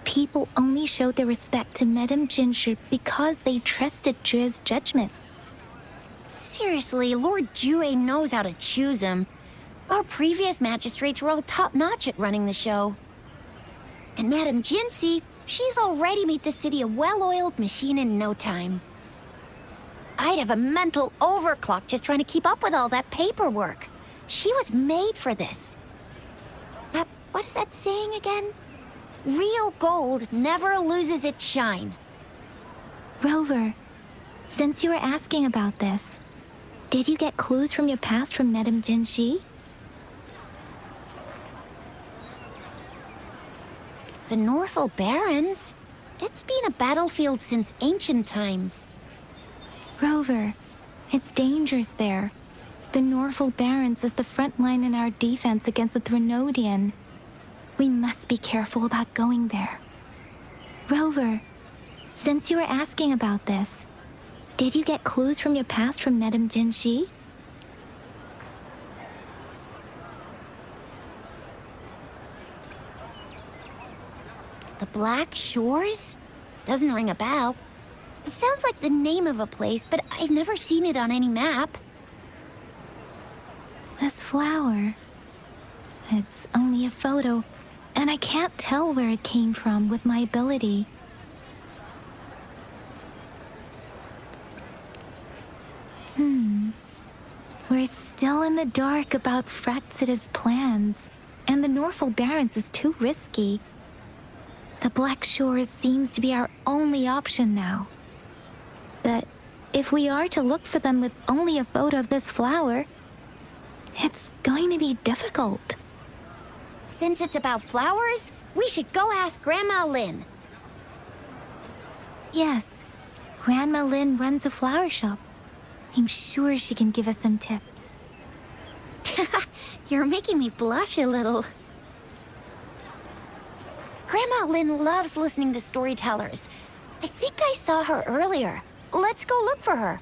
People only showed their respect to Madame Jinhsi because they trusted Jue's judgment. Seriously, Lord Jue knows how to choose him. Our previous magistrates were all top-notch at running the show. And Madame Jinhsi, she's already made the city a well-oiled machine in no time. I'd have a mental overclock just trying to keep up with all that paperwork. She was made for this. What is that saying again? Real gold never loses its shine. Rover, since you were asking about this, did you get clues from your past from Madame Jinhsi? The Norfolk Barrens? It's been a battlefield since ancient times. Rover, it's dangerous there. The Norfolk Barrens is the front line in our defense against the Threnodian. We must be careful about going there. Rover, since you were asking about this, did you get clues from your past from Madame Jinhsi? The Black Shores? Doesn't ring a bell. Sounds like the name of a place, but I've never seen it on any map. This flower. It's only a photo, and I can't tell where it came from with my ability. We're still in the dark about Fraxida's plans, and the Norfolk Barrens is too risky. The Black Shores seems to be our only option now. But if we are to look for them with only a photo of this flower, it's going to be difficult. Since it's about flowers, we should go ask Grandma Lynn. Yes, Grandma Lynn runs a flower shop. I'm sure she can give us some tips. You're making me blush a little. Grandma Lynn loves listening to storytellers. I think I saw her earlier. Let's go look for her.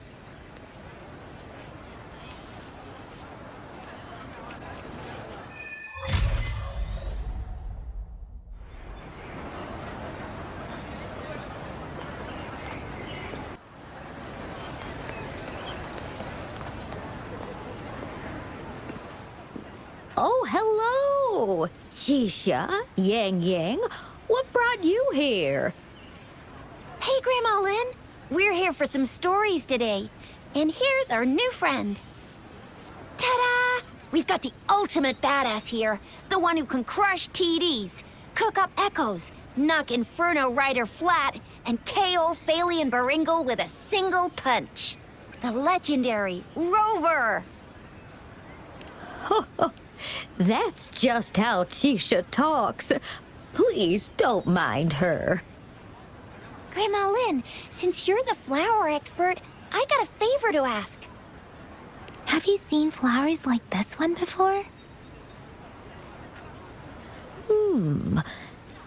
Oh, hello! Xisha, Yang Yang, what brought you here? Hey, Grandma Lynn. We're here for some stories today. And here's our new friend. Ta-da! We've got the ultimate badass here. The one who can crush TDs, cook up echoes, knock Inferno Rider flat, and KO Phalian Baringle with a single punch. The legendary Rover. That's just how Xisha talks. Please don't mind her. Grandma Lynn, since you're the flower expert, I got a favor to ask. Have you seen flowers like this one before?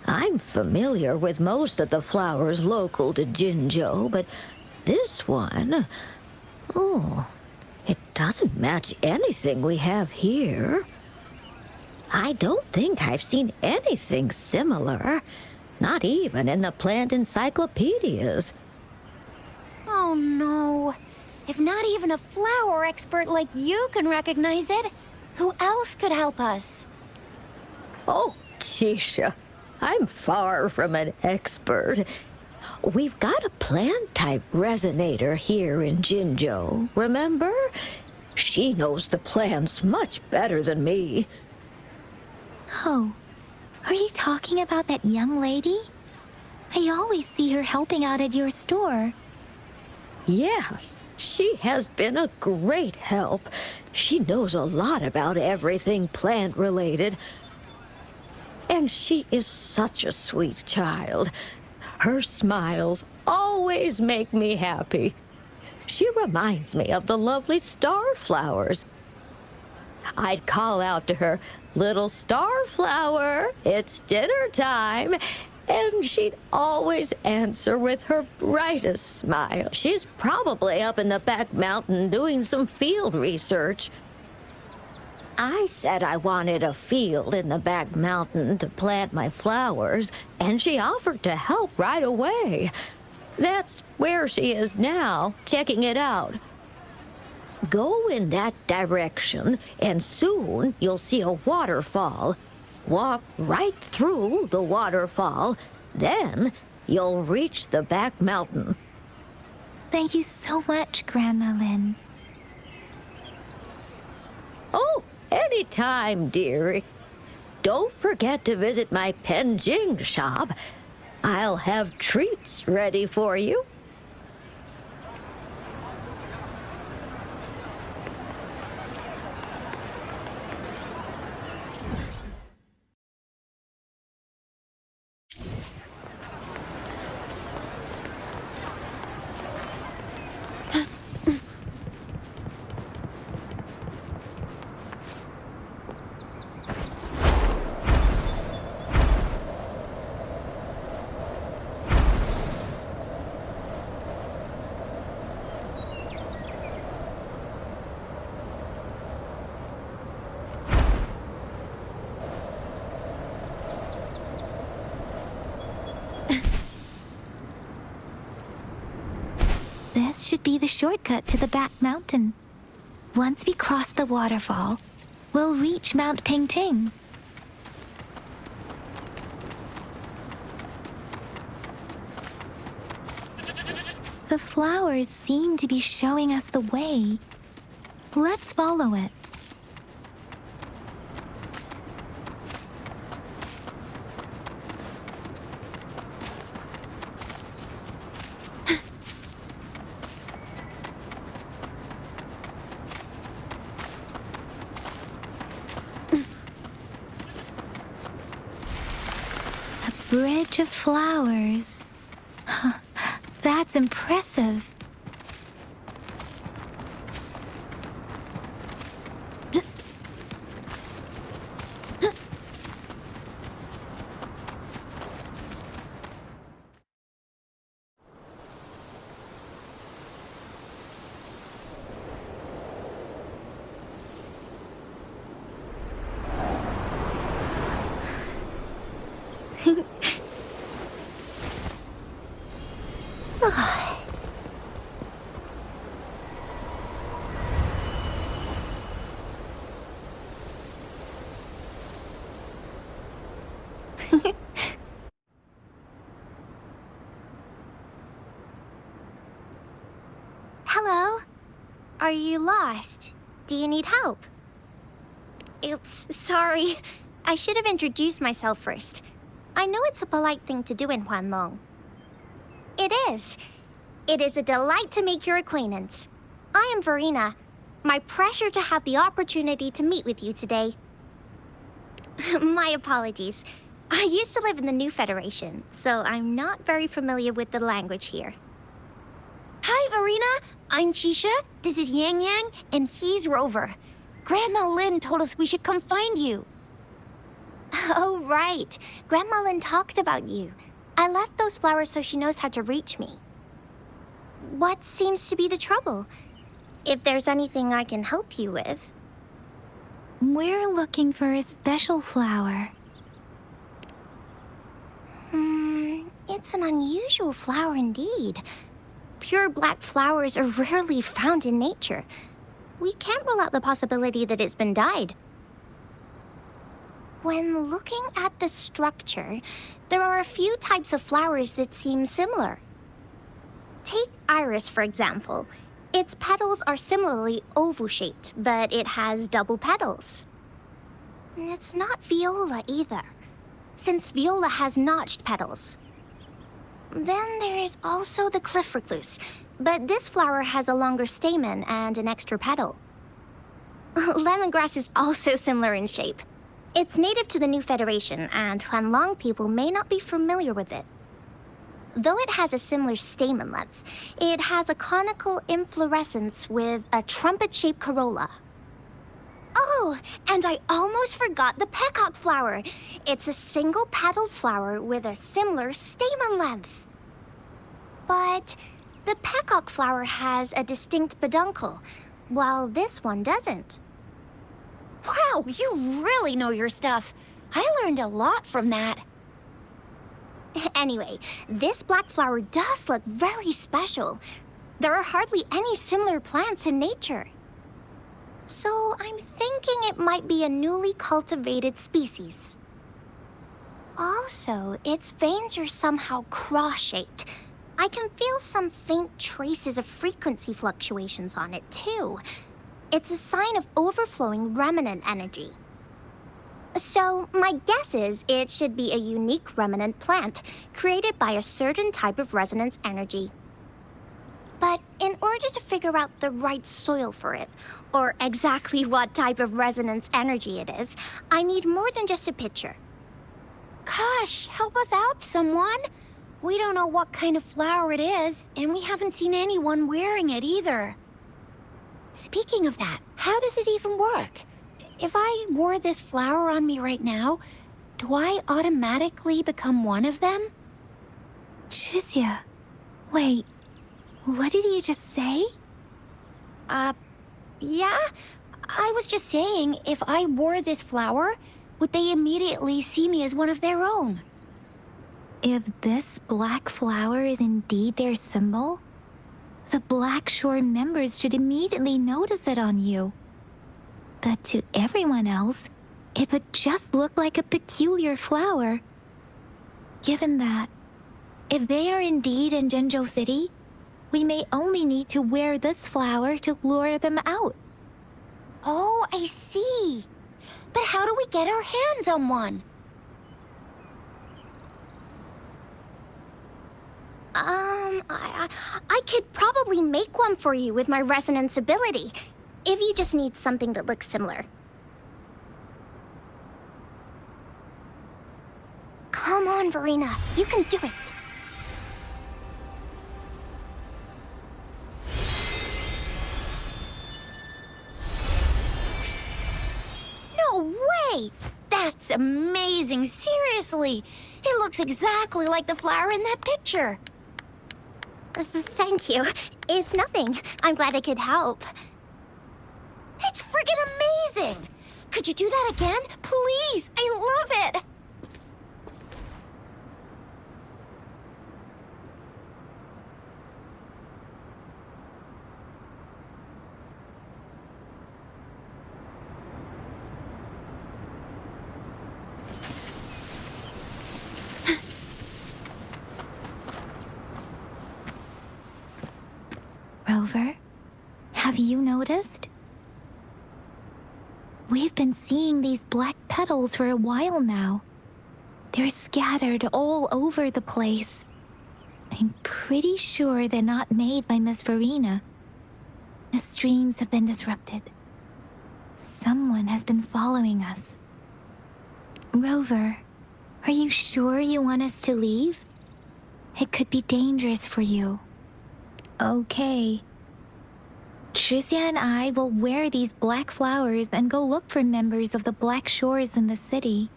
I'm familiar with most of the flowers local to Jinzhou, but this one... Oh, it doesn't match anything we have here. I don't think I've seen anything similar, not even in the plant encyclopedias. Oh no. If not even a flower expert like you can recognize it, who else could help us? Oh, Tisha, I'm far from an expert. We've got a plant-type resonator here in Jinzhou, remember? She knows the plants much better than me. Oh, are you talking about that young lady? I always see her helping out at your store. Yes, she has been a great help. She knows a lot about everything plant-related. And she is such a sweet child. Her smiles always make me happy. She reminds me of the lovely starflowers. I'd call out to her, "Little starflower, it's dinner time," and she'd always answer with her brightest smile. She's probably up in the back mountain doing some field research. I said I wanted a field in the back mountain to plant my flowers, and she offered to help right away. That's where she is now, checking it out. Go in that direction, and soon you'll see a waterfall. Walk right through the waterfall, then you'll reach the back mountain. Thank you so much, Grandma Lin. Oh, anytime, dearie. Don't forget to visit my Penjing shop. I'll have treats ready for you. This should be the shortcut to the back mountain. Once we cross the waterfall, we'll reach Mount Pingting. The flowers seem to be showing us the way. Let's follow it. Bridge of flowers. That's impressive. Hello? Are you lost? Do you need help? Oops, sorry. I should have introduced myself first. I know it's a polite thing to do in Huanlong. It is. It is a delight to make your acquaintance. I am Verena. My pleasure to have the opportunity to meet with you today. My apologies. I used to live in the New Federation, so I'm not very familiar with the language here. Hi, Verena. I'm Chisha, this is Yang Yang, and he's Rover. Grandma Lin told us we should come find you. Oh, right. Grandma Lin talked about you. I left those flowers so she knows how to reach me. What seems to be the trouble? if there's anything I can help you with. We're looking for a special flower. It's an unusual flower indeed. Pure black flowers are rarely found in nature. We can't rule out the possibility that it's been dyed. When looking at the structure, there are a few types of flowers that seem similar. Take iris, for example. Its petals are similarly oval-shaped, but it has double petals. It's not viola either, since viola has notched petals. Then there is also the cliff recluse, but this flower has a longer stamen and an extra petal. Lemongrass is also similar in shape. It's native to the New Federation, and Huanlong people may not be familiar with it. Though it has a similar stamen length, it has a conical inflorescence with a trumpet-shaped corolla. Oh, and I almost forgot the peacock flower. It's a single-petaled flower with a similar stamen length. But the peacock flower has a distinct peduncle, while this one doesn't. Wow, you really know your stuff. I learned a lot from that. Anyway, this black flower does look very special. There are hardly any similar plants in nature. So I'm thinking it might be a newly cultivated species. Also, its veins are somehow cross-shaped. I can feel some faint traces of frequency fluctuations on it, too. It's a sign of overflowing remnant energy. So, my guess is it should be a unique remnant plant, created by a certain type of resonance energy. But in order to figure out the right soil for it, or exactly what type of resonance energy it is, I need more than just a picture. Gosh, help us out, someone! We don't know what kind of flower it is, and we haven't seen anyone wearing it either. Speaking of that, how does it even work? If I wore this flower on me right now, do I automatically become one of them? Shizia, wait, what did you just say? Yeah? I was just saying, if I wore this flower, would they immediately see me as one of their own? If this black flower is indeed their symbol, the Black Shore members should immediately notice it on you. But to everyone else, it would just look like a peculiar flower. Given that, if they are indeed in Jinzhou City, we may only need to wear this flower to lure them out. Oh, I see. But how do we get our hands on one? I could probably make one for you with my resonance ability, if you just need something that looks similar. Come on, Verena, you can do it. No way! That's amazing, seriously. It looks exactly like the flower in that picture. Thank you. It's nothing. I'm glad I could help. It's friggin' amazing! Could you do that again? Please! I love it! Rover, have you noticed? We've been seeing these black petals for a while now. They're scattered all over the place. I'm pretty sure they're not made by Miss Verena. The streams have been disrupted. Someone has been following us. Rover, are you sure you want us to leave? It could be dangerous for you. Okay. Tricia and I will wear these black flowers and go look for members of the Black Shores in the city.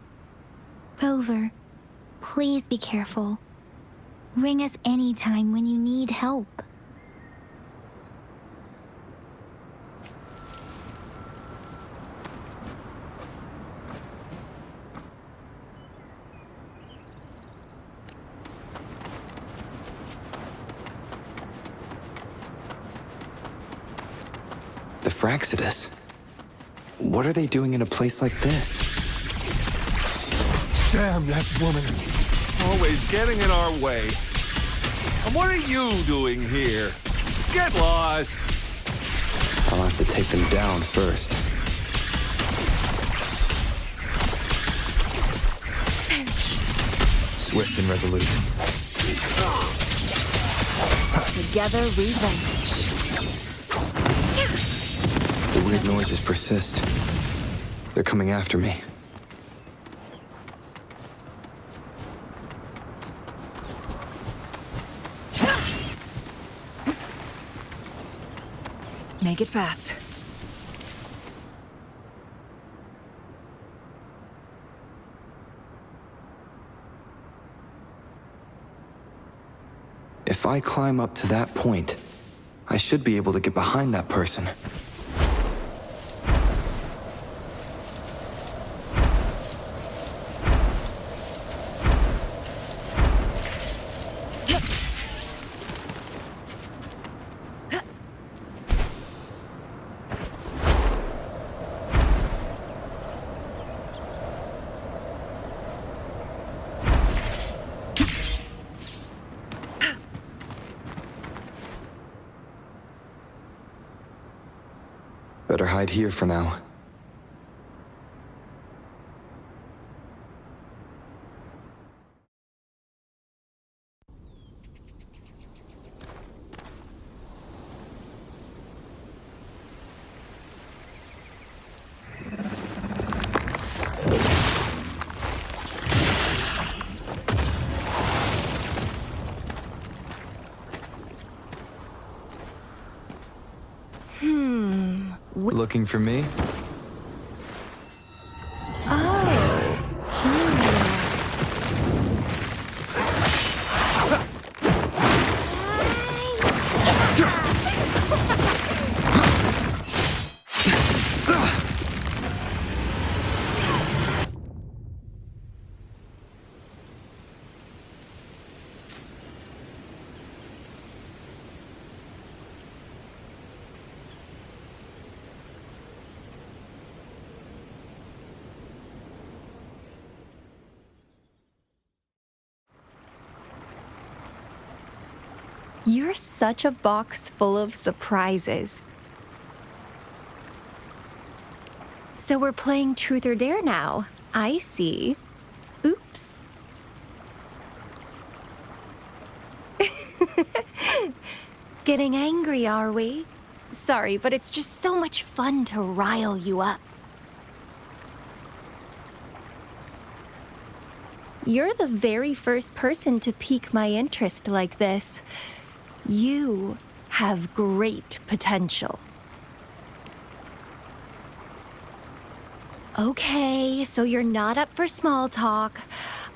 Rover, please be careful. Ring us anytime when you need help. Fraxidus. What are they doing in a place like this? Damn that woman. Always getting in our way. And what are you doing here? Get lost. I'll have to take them down first. Swift and resolute. Together we vanish. The weird noises persist. They're coming after me. Make it fast. If I climb up to that point, I should be able to get behind that person. Better hide here for now. Looking for me? You're such a box full of surprises. So we're playing Truth or Dare now. I see. Oops. Getting angry, are we? Sorry, but it's just so much fun to rile you up. You're the very first person to pique my interest like this. You have great potential. Okay, so you're not up for small talk.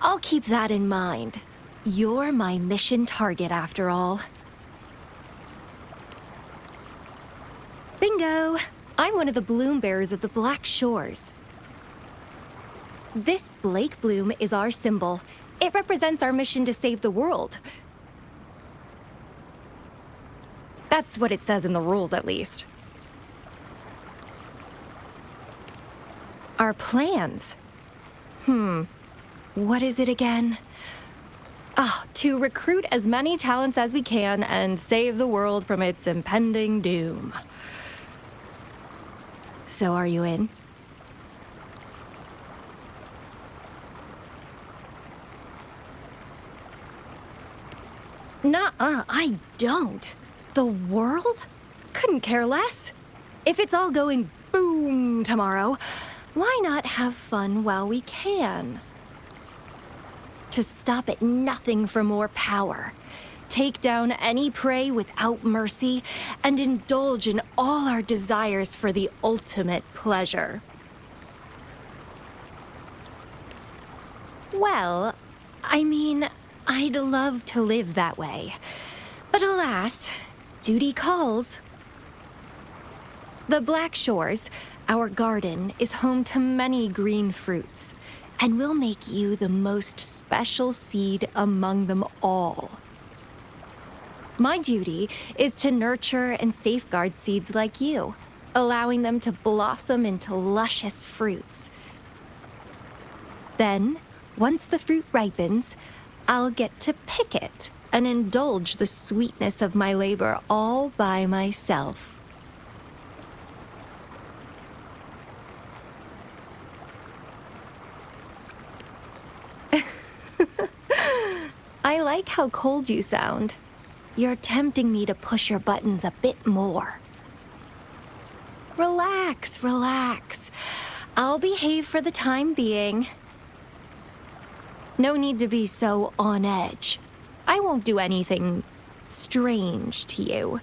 I'll keep that in mind. You're my mission target after all. Bingo! I'm one of the bloom bearers of the Black Shores. This Blake bloom is our symbol. It represents our mission to save the world. That's what it says in the rules, at least. Our plans? What is it again? To recruit as many talents as we can and save the world from its impending doom. So are you in? Nuh-uh, I don't. The world? Couldn't care less. If it's all going boom tomorrow, why not have fun while we can? To stop at nothing for more power, take down any prey without mercy, and indulge in all our desires for the ultimate pleasure. Well, I mean, I'd love to live that way. But alas, duty calls. The Black Shores, our garden, is home to many green fruits, and we'll make you the most special seed among them all. My duty is to nurture and safeguard seeds like you, allowing them to blossom into luscious fruits. Then, once the fruit ripens, I'll get to pick it and indulge the sweetness of my labor all by myself. I like how cold you sound. You're tempting me to push your buttons a bit more. Relax, relax. I'll behave for the time being. No need to be so on edge. I won't do anything strange to you,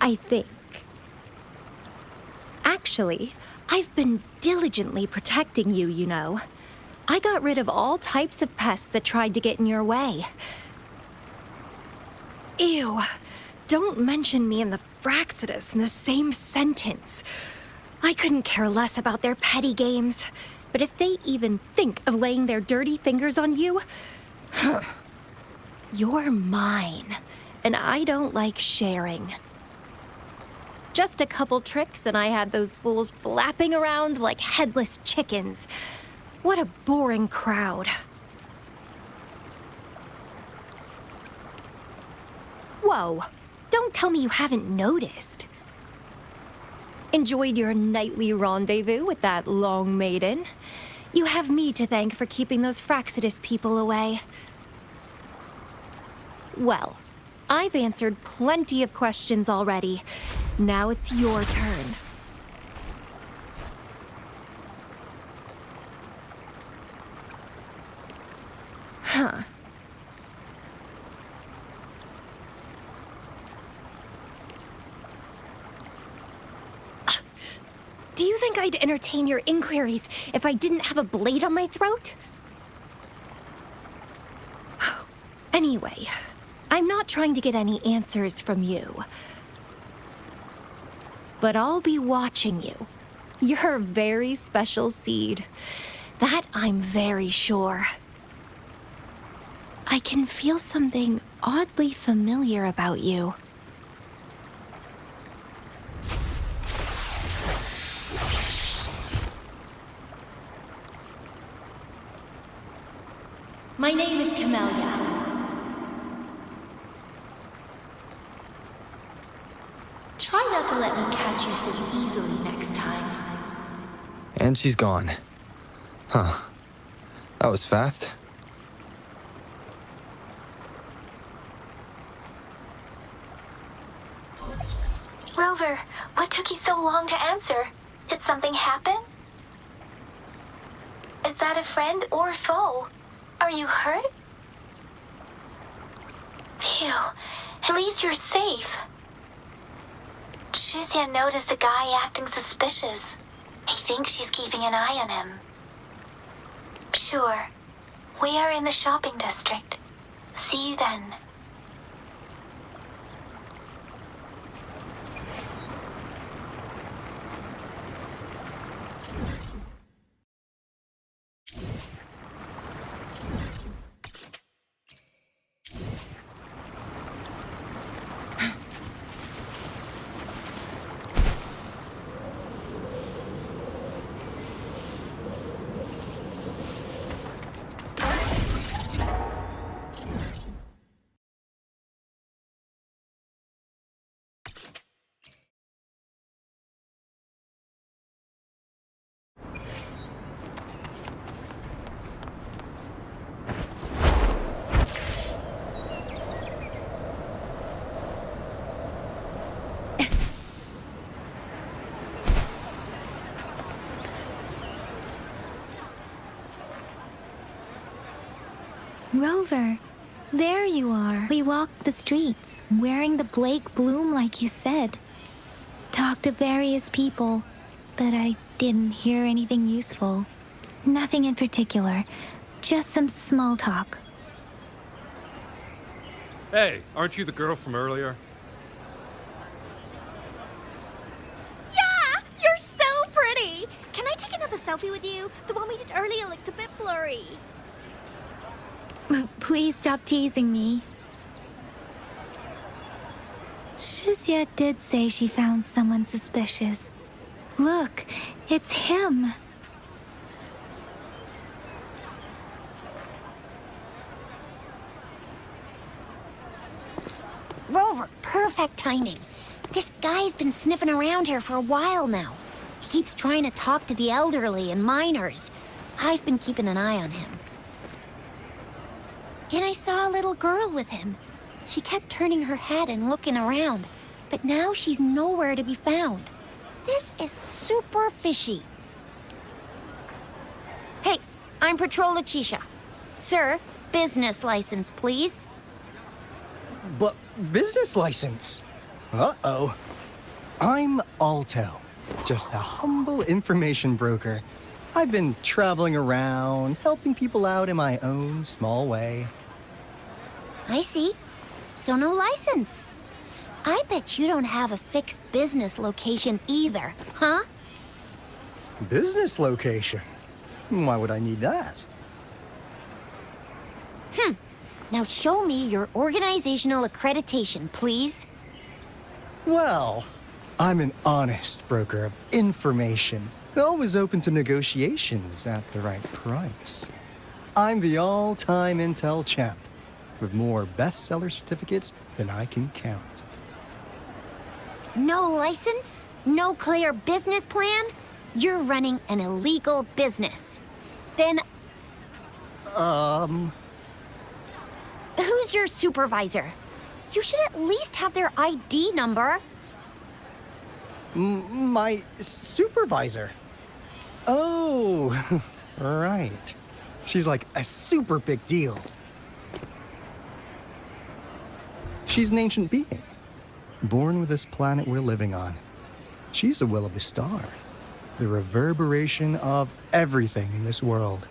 I think. Actually, I've been diligently protecting you, you know. I got rid of all types of pests that tried to get in your way. Ew. Don't mention me and the Fraxidus in the same sentence. I couldn't care less about their petty games. But if they even think of laying their dirty fingers on you, you're mine. And I don't like sharing. Just a couple tricks and I had those fools flapping around like headless chickens. What a boring crowd. Whoa, don't tell me you haven't noticed. Enjoyed your nightly rendezvous with that long maiden? You have me to thank for keeping those Fraxidus people away. Well, I've answered plenty of questions already. Now it's your turn. Huh. Do you think I'd entertain your inquiries if I didn't have a blade on my throat? Anyway, I'm not trying to get any answers from you. But I'll be watching you. You're a very special seed. That I'm very sure. I can feel something oddly familiar about you. My name is Camellia. Try not to let me catch you so easily next time. And she's gone. Huh. That was fast. Rover, what took you so long to answer? Did something happen? Is that a friend or foe? Are you hurt? Phew, at least you're safe. Jinhsi noticed a guy acting suspicious. I think she's keeping an eye on him. Sure, we are in the shopping district. See you then. Rover, there you are. We walked the streets, wearing the Blake bloom like you said. Talked to various people, but I didn't hear anything useful. Nothing in particular, just some small talk. Hey, aren't you the girl from earlier? Yeah! You're so pretty! Can I take another selfie with you? The one we did earlier looked a bit blurry. Please stop teasing me. Jinhsi did say she found someone suspicious. Look, it's him. Rover, perfect timing. This guy's been sniffing around here for a while now. He keeps trying to talk to the elderly and minors. I've been keeping an eye on him. And I saw a little girl with him. She kept turning her head and looking around, but now she's nowhere to be found. This is super fishy. Hey, I'm Patrol Letitia. Sir, business license, please. But business license? Uh-oh. I'm Alto, just a humble information broker. I've been traveling around, helping people out in my own small way. I see. So no license. I bet you don't have a fixed business location either, huh? Business location? Why would I need that? Now show me your organizational accreditation, please. Well, I'm an honest broker of information, always open to negotiations at the right price. I'm the all-time intel champ, with more bestseller certificates than I can count. No license? No clear business plan? You're running an illegal business. Then who's your supervisor? You should at least have their ID number. My supervisor? Oh, right. She's like a super big deal. She's an ancient being, born with this planet we're living on. She's the will of the star, the reverberation of everything in this world.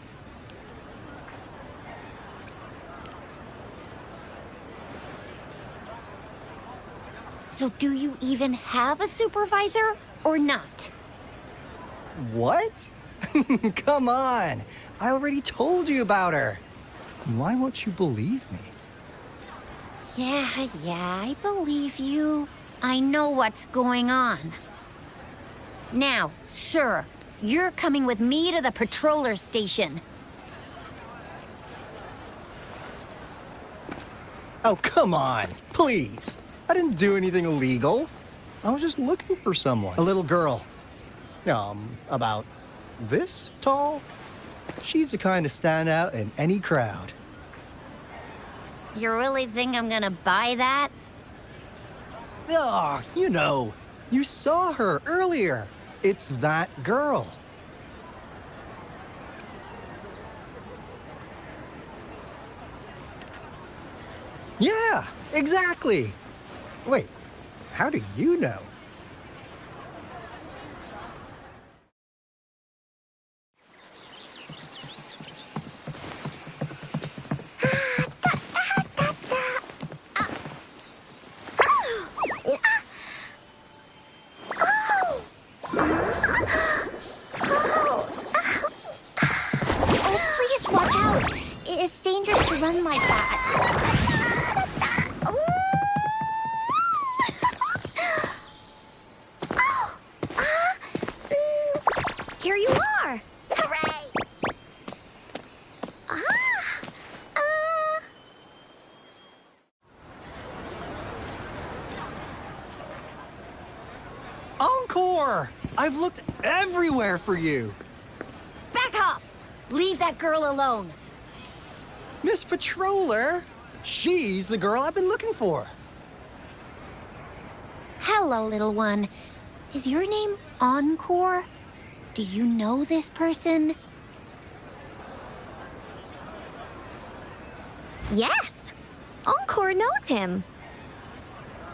So do you even have a supervisor or not? What? Come on! I already told you about her. Why won't you believe me? Yeah, I believe you. I know what's going on. Now, sir, you're coming with me to the patroller station. Oh, come on, please. I didn't do anything illegal. I was just looking for someone. A little girl. About this tall. She's the kind to stand out in any crowd. You really think I'm gonna buy that? Ah, you saw her earlier. It's that girl. Yeah, exactly. Wait, how do you know? It's dangerous to run like that. Here you are! Hooray! Encore! I've looked everywhere for you. Back off! Leave that girl alone. Miss Patroller, she's the girl I've been looking for. Hello, little one. Is your name Encore? Do you know this person? Yes! Encore knows him.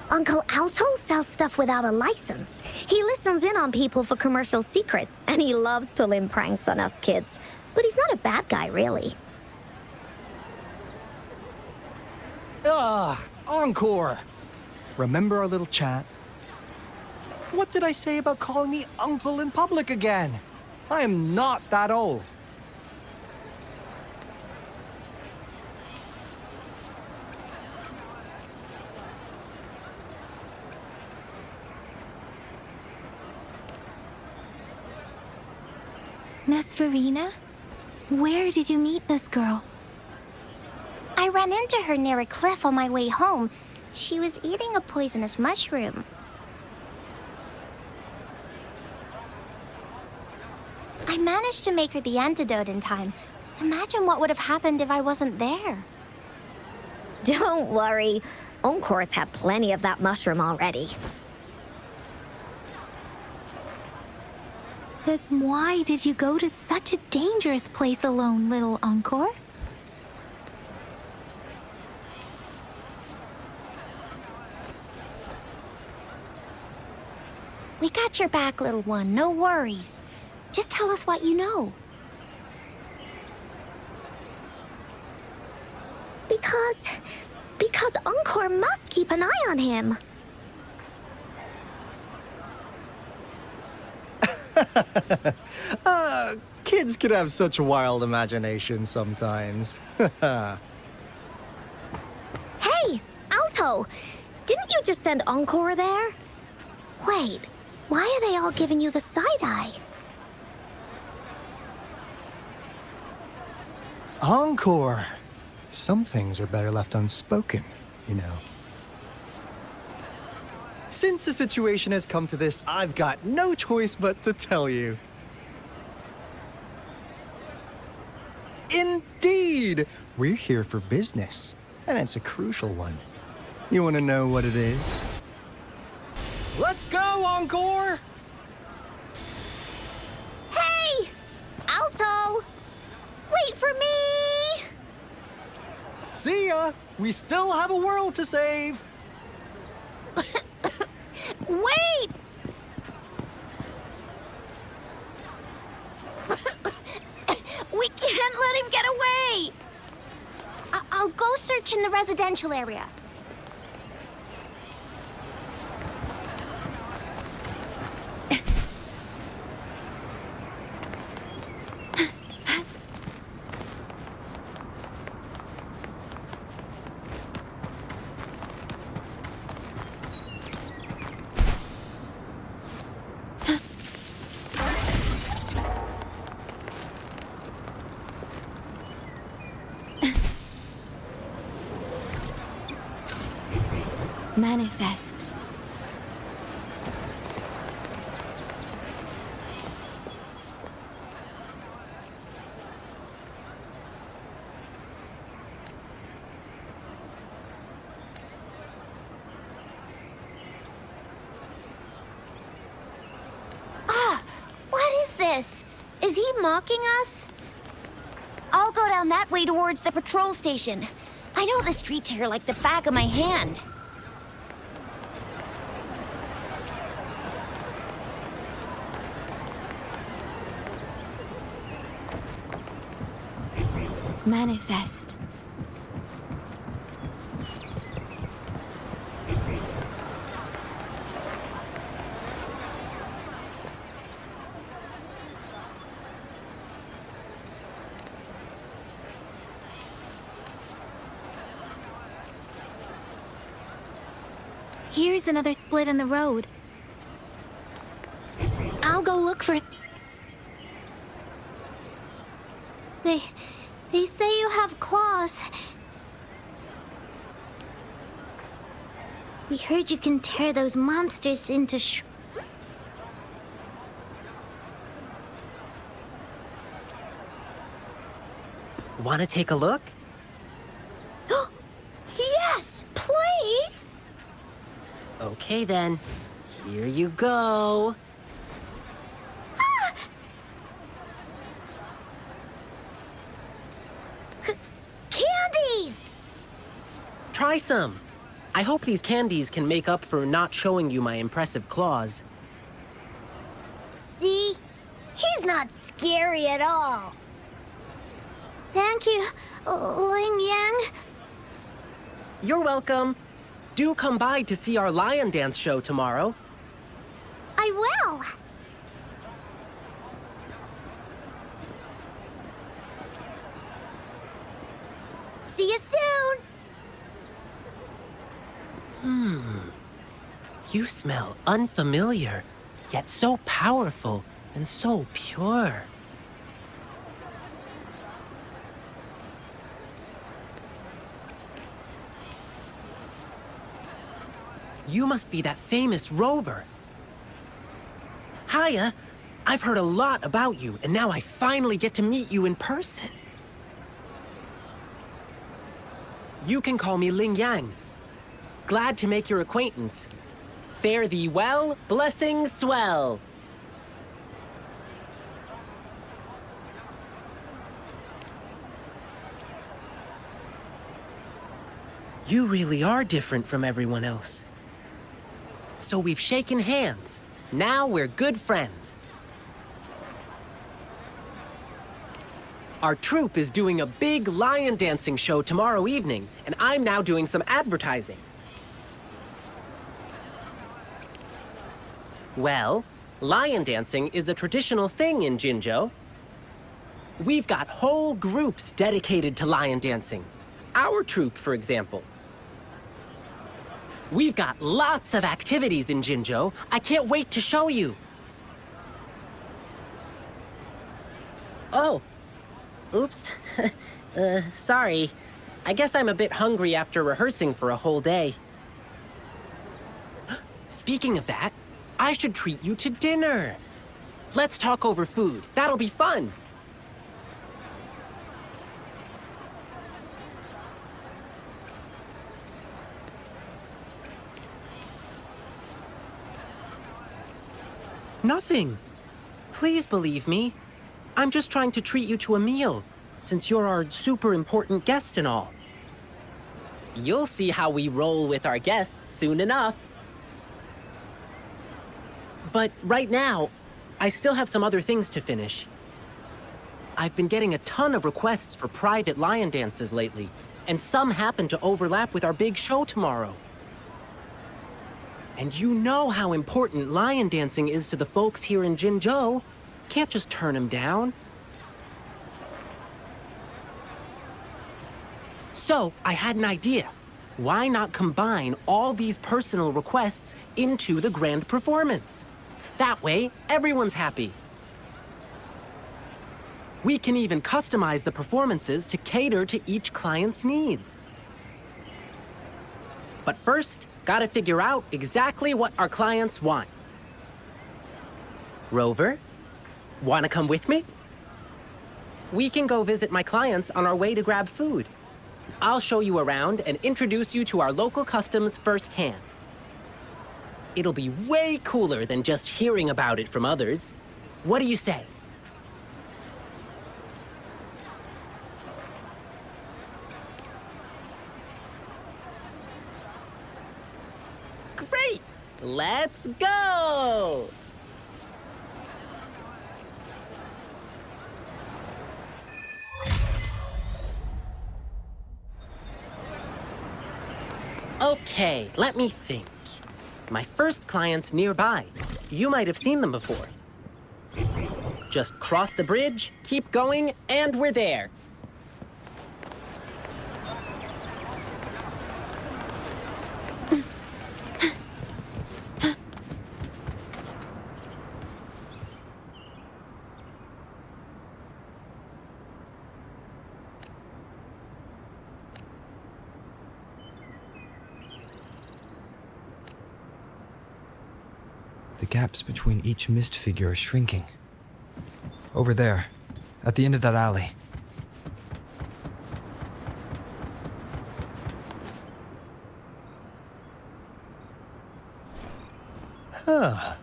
Uncle Alto sells stuff without a license. He listens in on people for commercial secrets, and he loves pulling pranks on us kids. But he's not a bad guy, really. Encore! Remember our little chat? What did I say about calling me uncle in public again? I am not that old. Miss Verena? Where did you meet this girl? I ran into her near a cliff on my way home. She was eating a poisonous mushroom. I managed to make her the antidote in time. Imagine what would have happened if I wasn't there. Don't worry. Encore's had plenty of that mushroom already. But why did you go to such a dangerous place alone, little Encore? We got your back, little one. No worries. Just tell us what you know. Because Encore must keep an eye on him. Kids can have such wild imaginations sometimes. Hey, Alto! Didn't you just send Encore there? Wait, why are they all giving you the side-eye? Encore! Some things are better left unspoken, you know. Since the situation has come to this, I've got no choice but to tell you. Indeed! We're here for business, and it's a crucial one. You want to know what it is? Let's go, Encore! Hey! Alto! Wait for me! See ya! We still have a world to save! Wait! We can't let him get away! I'll go search in the residential area. Manifest. What is this? Is he mocking us? I'll go down that way towards the patrol station. I know the streets here like the back of my hand. Manifest. Here's another split in the road. I'll go look for it. They say you have claws. We heard you can tear those monsters into Want to take a look? Yes, please! Okay then, here you go. Candies! Try some. I hope these candies can make up for not showing you my impressive claws. See? He's not scary at all. Thank you, Ling Yang. You're welcome. Do come by to see our lion dance show tomorrow. I will. See you soon. You smell unfamiliar, yet so powerful and so pure. You must be that famous Rover. Hiya. I've heard a lot about you, and now I finally get to meet you in person. You can call me Ling Yang. Glad to make your acquaintance. Fare thee well, blessings swell. You really are different from everyone else. So we've shaken hands. Now we're good friends. Our troupe is doing a big lion dancing show tomorrow evening, and I'm now doing some advertising. Well, lion dancing is a traditional thing in Jinzhou. We've got whole groups dedicated to lion dancing. Our troupe, for example. We've got lots of activities in Jinzhou. I can't wait to show you. Oh. Oops. Sorry. I guess I'm a bit hungry after rehearsing for a whole day. Speaking of that, I should treat you to dinner. Let's talk over food. That'll be fun. Nothing. Please believe me. I'm just trying to treat you to a meal, since you're our super important guest and all. You'll see how we roll with our guests soon enough. But right now, I still have some other things to finish. I've been getting a ton of requests for private lion dances lately, and some happen to overlap with our big show tomorrow. And you know how important lion dancing is to the folks here in Jinzhou. Can't just turn them down. So, I had an idea. Why not combine all these personal requests into the grand performance? That way, everyone's happy. We can even customize the performances to cater to each client's needs. But first, gotta figure out exactly what our clients want. Rover, wanna come with me? We can go visit my clients on our way to grab food. I'll show you around and introduce you to our local customs firsthand. It'll be way cooler than just hearing about it from others. What do you say? Great! Let's go! Okay, let me think. My first client's nearby. You might have seen them before. Just cross the bridge, keep going, and we're there. The gaps between each mist figure are shrinking. Over there, at the end of that alley. Huh.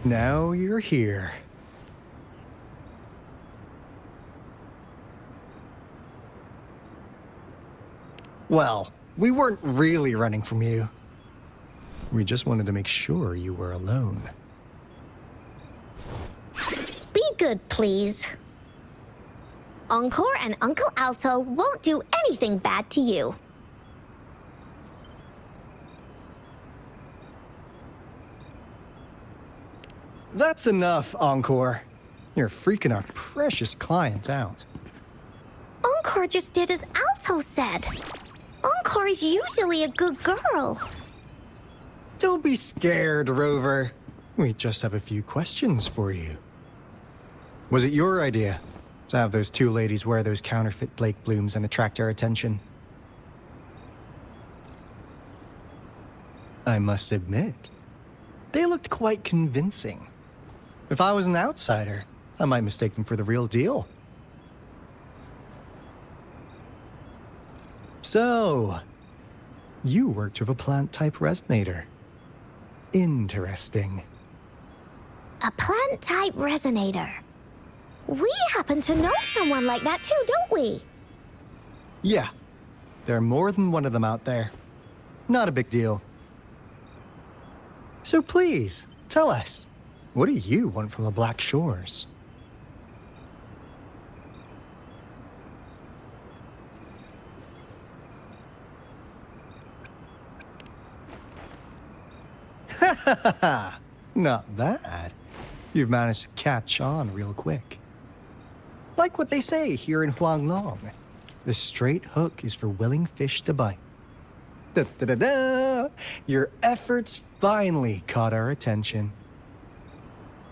Now you're here. Well, we weren't really running from you. We just wanted to make sure you were alone. Be good, please. Encore and Uncle Alto won't do anything bad to you. That's enough, Encore. You're freaking our precious client out. Encore just did as Alto said. Encore is usually a good girl. Don't be scared, Rover. We just have a few questions for you. Was it your idea to have those two ladies wear those counterfeit Blake blooms and attract our attention? I must admit, they looked quite convincing. If I was an outsider, I might mistake them for the real deal. So, you worked with a plant-type resonator. Interesting. A plant-type resonator. We happen to know someone like that too, don't we? Yeah, there are more than one of them out there. Not a big deal. So please, tell us, what do you want from the Black Shores? Ha ha ha ha! Not bad. You've managed to catch on real quick. Like what they say here in Huanglong, the straight hook is for willing fish to bite. Da-da-da-da! Your efforts finally caught our attention.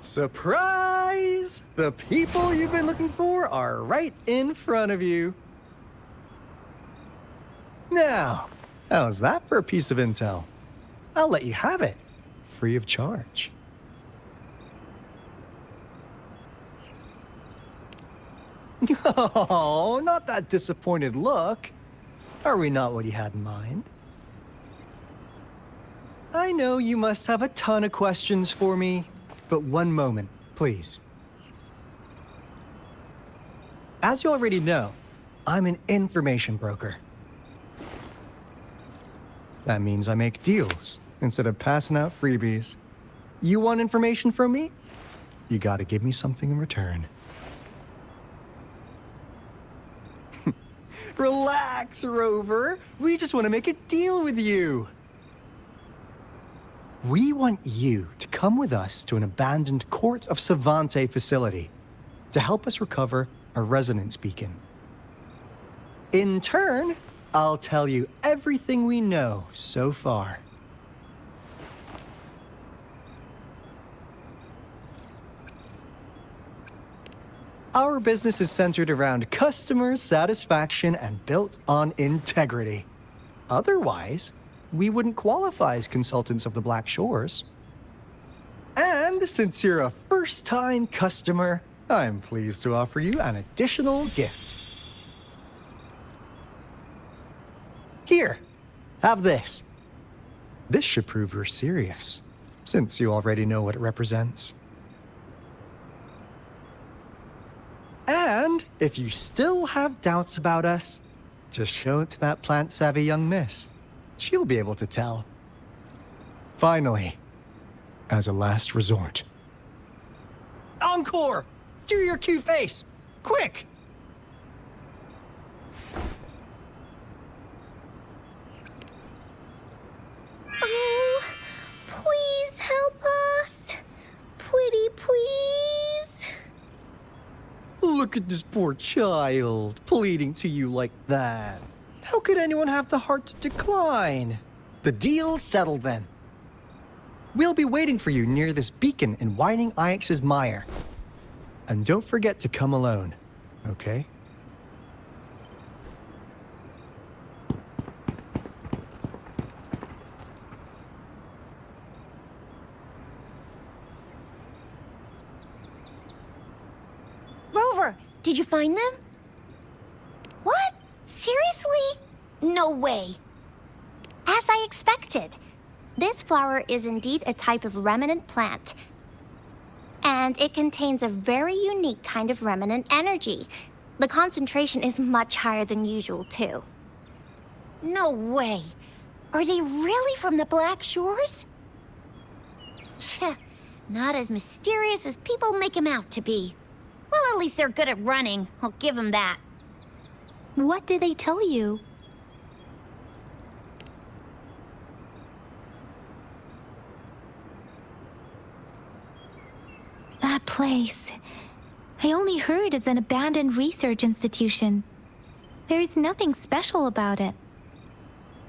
Surprise! The people you've been looking for are right in front of you. Now, how's that for a piece of intel? I'll let you have it, free of charge. Oh, not that disappointed look. Are we not what you had in mind? I know you must have a ton of questions for me, but one moment, please. As you already know, I'm an information broker. That means I make deals instead of passing out freebies. You want information from me? You gotta give me something in return. Relax, Rover. We just want to make a deal with you. We want you to come with us to an abandoned Court of Savante facility to help us recover a resonance beacon. In turn, I'll tell you everything we know so far. Our business is centered around customer satisfaction and built on integrity. Otherwise, we wouldn't qualify as consultants of the Black Shores. And since you're a first-time customer, I'm pleased to offer you an additional gift. Here, have this. This should prove you're serious, since you already know what it represents. And if you still have doubts about us, just show it to that plant-savvy young miss. She'll be able to tell. Finally, as a last resort. Encore! Do your cute face! Quick! Oh, please help us. Pretty please. Look at this poor child, pleading to you like that. How could anyone have the heart to decline? The deal's settled then. We'll be waiting for you near this beacon in Whining Ix's mire. And don't forget to come alone, okay? Rover, did you find them? What? Seriously? No way. As I expected. This flower is indeed a type of remnant plant. And it contains a very unique kind of remnant energy. The concentration is much higher than usual, too. No way. Are they really from the Black Shores? Tch, not as mysterious as people make them out to be. Well, at least they're good at running. I'll give them that. What did they tell you? That place. I only heard it's an abandoned research institution. There is nothing special about it.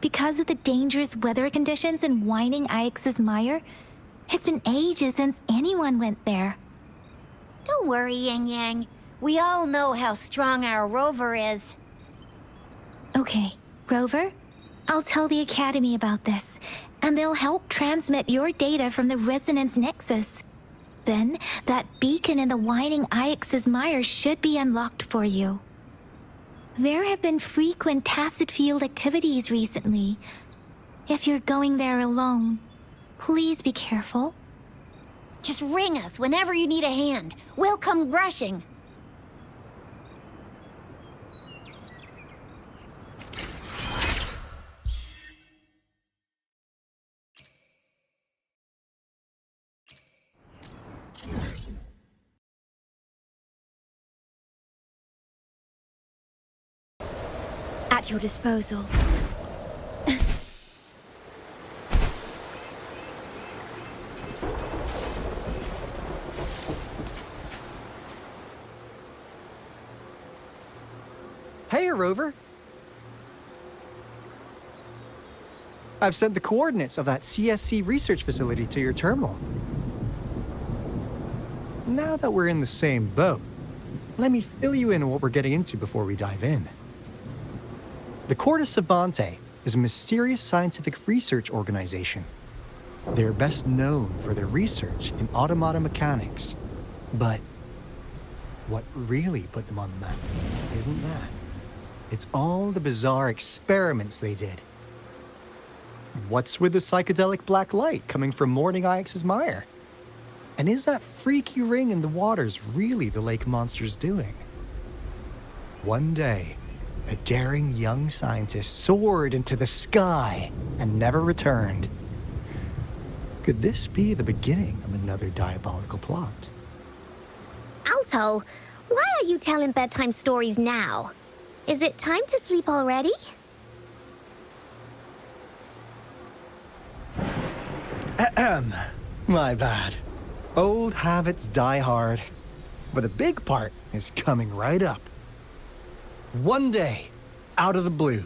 Because of the dangerous weather conditions in Whining Ix's mire, it's been ages since anyone went there. Don't worry, Yang Yang. We all know how strong our Rover is. Okay, Rover, I'll tell the Academy about this, and they'll help transmit your data from the resonance nexus. Then, that beacon in the Whining Ix's mire should be unlocked for you. There have been frequent tacit field activities recently. If you're going there alone, please be careful. Just ring us whenever you need a hand. We'll come rushing. At your disposal. Hey, Rover. I've sent the coordinates of that CSC research facility to your terminal. Now that we're in the same boat, let me fill you in on what we're getting into before we dive in. The Corte Savante is a mysterious scientific research organization. They're best known for their research in automata mechanics. But what really put them on the map isn't that. It's all the bizarre experiments they did. What's with the psychedelic black light coming from Morning Ix's mire? And is that freaky ring in the waters really the lake monster's doing? One day, a daring young scientist soared into the sky and never returned. Could this be the beginning of another diabolical plot? Alto, why are you telling bedtime stories now? Is it time to sleep already? Ahem. My bad. Old habits die hard. But a big part is coming right up. One day, out of the blue,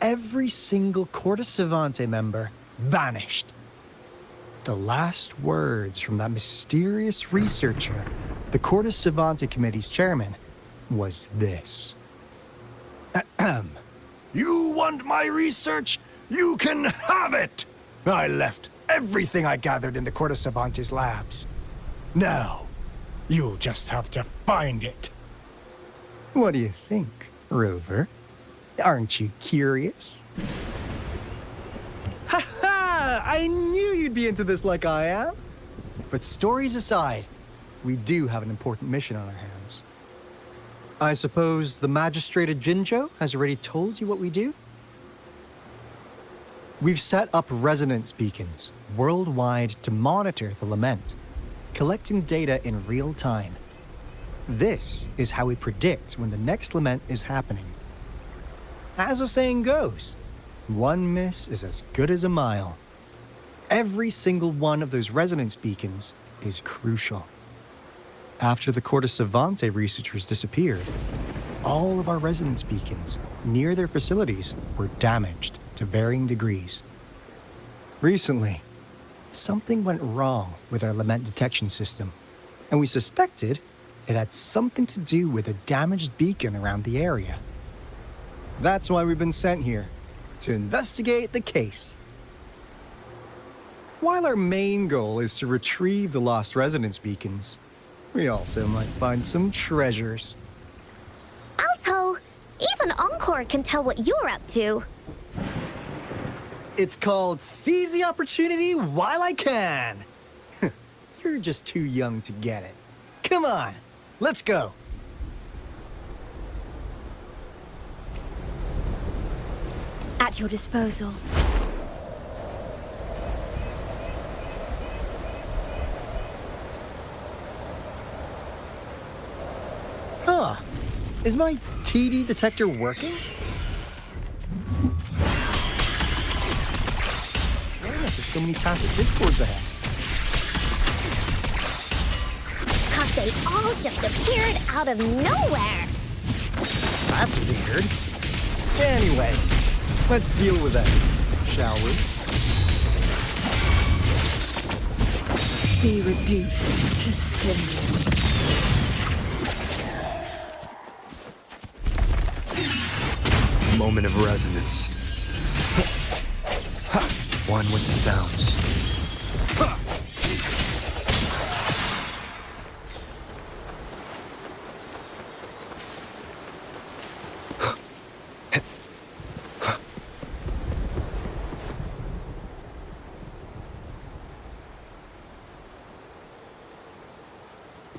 every single Corte Savante member vanished. The last words from that mysterious researcher, the Corte Savante Committee's chairman, was this. Ahem. You want my research? You can have it! I left everything I gathered in the Corte Savante's labs. Now, you'll just have to find it. What do you think, Rover? Aren't you curious? Ha ha! I knew you'd be into this like I am. But stories aside, we do have an important mission on our hands. I suppose the magistrate at Jinzhou has already told you what we do? We've set up resonance beacons worldwide to monitor the lament, collecting data in real time. This is how we predict when the next lament is happening. As the saying goes, one miss is as good as a mile. Every single one of those resonance beacons is crucial. After the Corte Savante researchers disappeared, all of our resonance beacons near their facilities were damaged to varying degrees. Recently, something went wrong with our lament detection system, and we suspected it had something to do with a damaged beacon around the area. That's why we've been sent here, to investigate the case. While our main goal is to retrieve the lost resonance beacons, we also might find some treasures. Alto, even Encore can tell what you're up to. It's called Seize the Opportunity While I Can. You're just too young to get it. Come on, let's go. At your disposal. Huh. Is my TD detector working? Goodness, there's so many tacit discords ahead. 'Cause they all just appeared out of nowhere. That's weird. Anyway, let's deal with that, shall we? Be reduced to cinders. Moment of resonance. One with Sounds.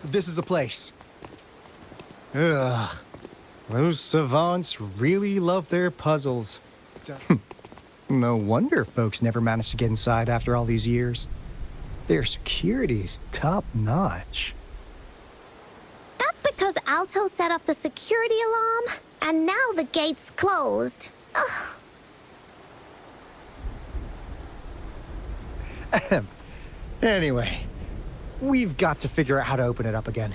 This is the place. Ugh. Those savants really love their puzzles. No wonder folks never managed to get inside after all these years. Their security's top-notch. That's because Alto set off the security alarm, and now the gate's closed. Ugh. Anyway, we've got to figure out how to open it up again.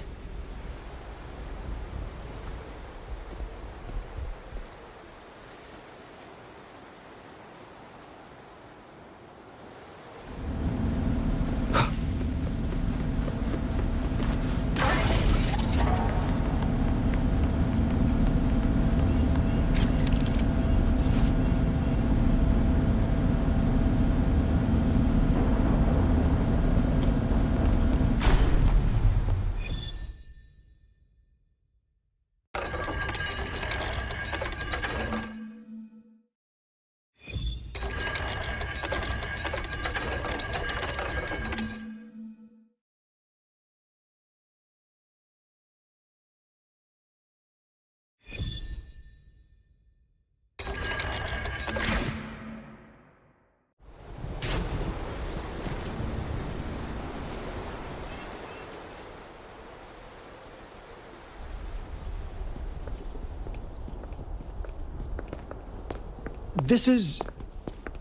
This is...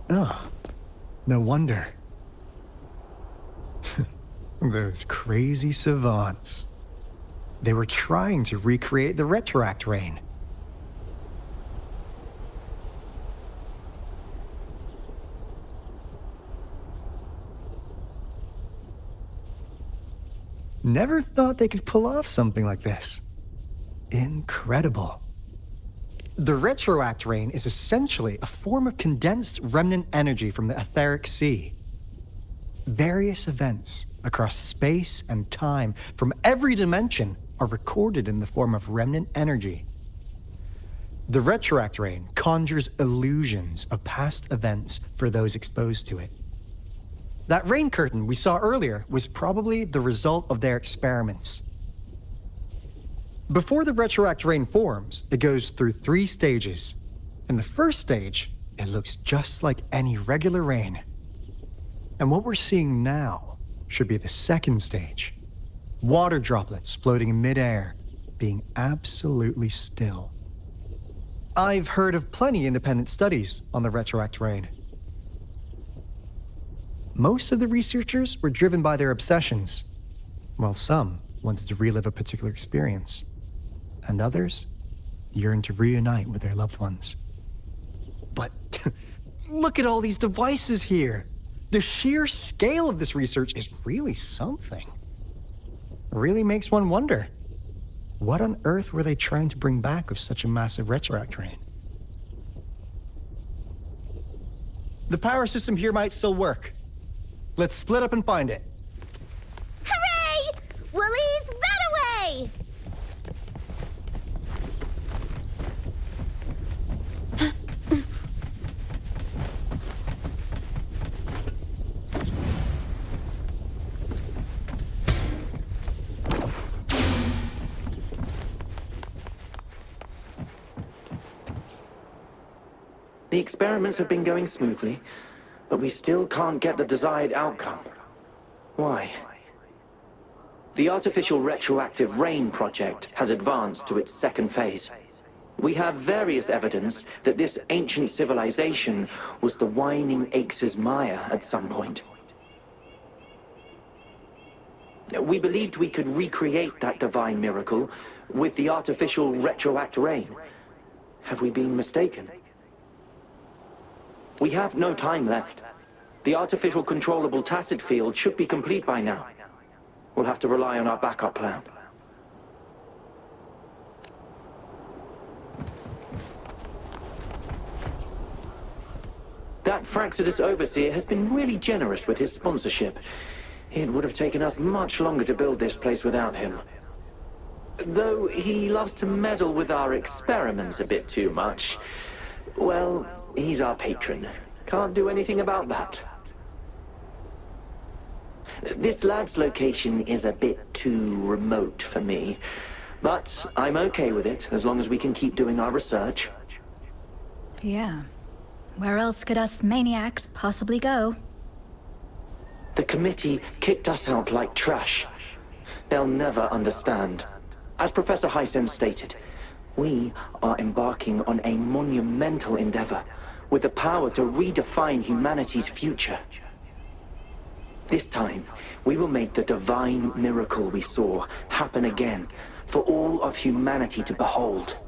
Oh, no wonder. Those crazy savants. They were trying to recreate the retroact rain. Never thought they could pull off something like this. Incredible. The retroact rain is essentially a form of condensed remnant energy from the etheric sea. Various events across space and time from every dimension are recorded in the form of remnant energy. The retroact rain conjures illusions of past events for those exposed to it. That rain curtain we saw earlier was probably the result of their experiments. Before the retroact rain forms, it goes through 3 stages. In the first stage, it looks just like any regular rain. And what we're seeing now should be the second stage. Water droplets floating in midair, being absolutely still. I've heard of plenty independent studies on the retroact rain. Most of the researchers were driven by their obsessions, while some wanted to relive a particular experience, and others yearned to reunite with their loved ones. But look at all these devices here! The sheer scale of this research is really something. It really makes one wonder, what on earth were they trying to bring back with such a massive retroact rain? The power system here might still work. Let's split up and find it. Hooray! Willie's Runaway! The experiments have been going smoothly, but we still can't get the desired outcome. Why? The artificial retroactive rain project has advanced to its second phase. We have various evidence that this ancient civilization was the Whining Aches' Maya at some point. We believed we could recreate that divine miracle with the artificial retroact rain. Have we been mistaken? We have no time left. The artificial controllable tacit field should be complete by now. We'll have to rely on our backup plan. That Fraxidus overseer has been really generous with his sponsorship. It would have taken us much longer to build this place without him. Though he loves to meddle with our experiments a bit too much. Well, he's our patron. Can't do anything about that. This lab's location is a bit too remote for me. But I'm okay with it, as long as we can keep doing our research. Yeah. Where else could us maniacs possibly go? The committee kicked us out like trash. They'll never understand. As Professor Hysen stated, we are embarking on a monumental endeavor with the power to redefine humanity's future. This time, we will make the divine miracle we saw happen again for all of humanity to behold.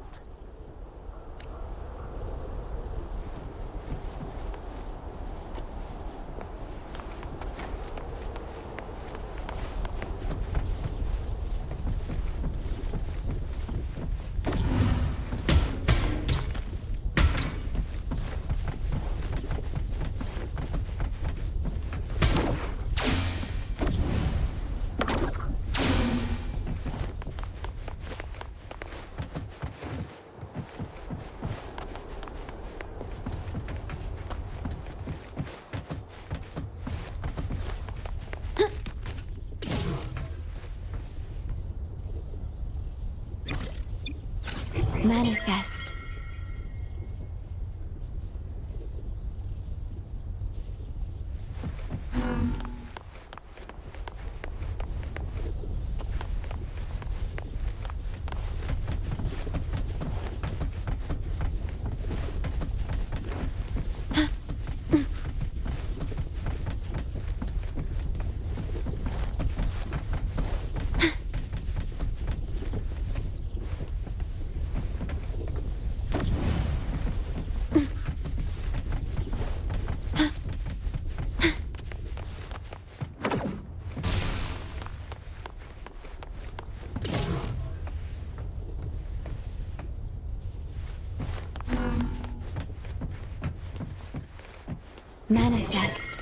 Manifest. Manifest.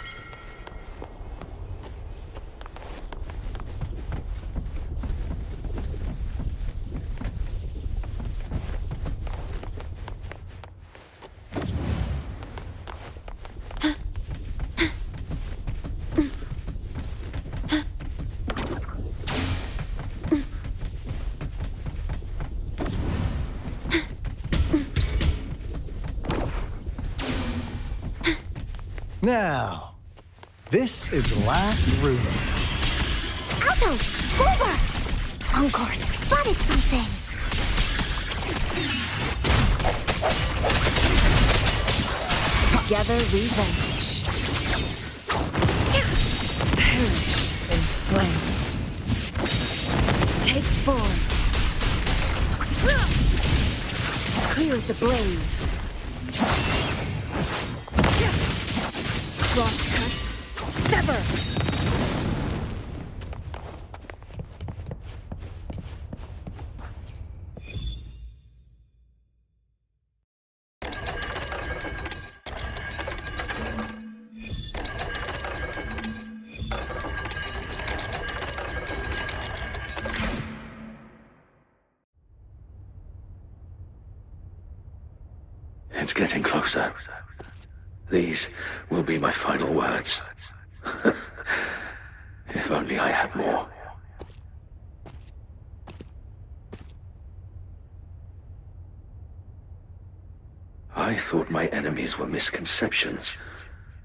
Now, this is the last room. Alto! Rover! Encore spotted something! Together we vanish. Perish in flames. Take form. Clear as the blaze. Crosscut. Sever! It's getting closer. These will be my final words. If only I had more. I thought my enemies were misconceptions,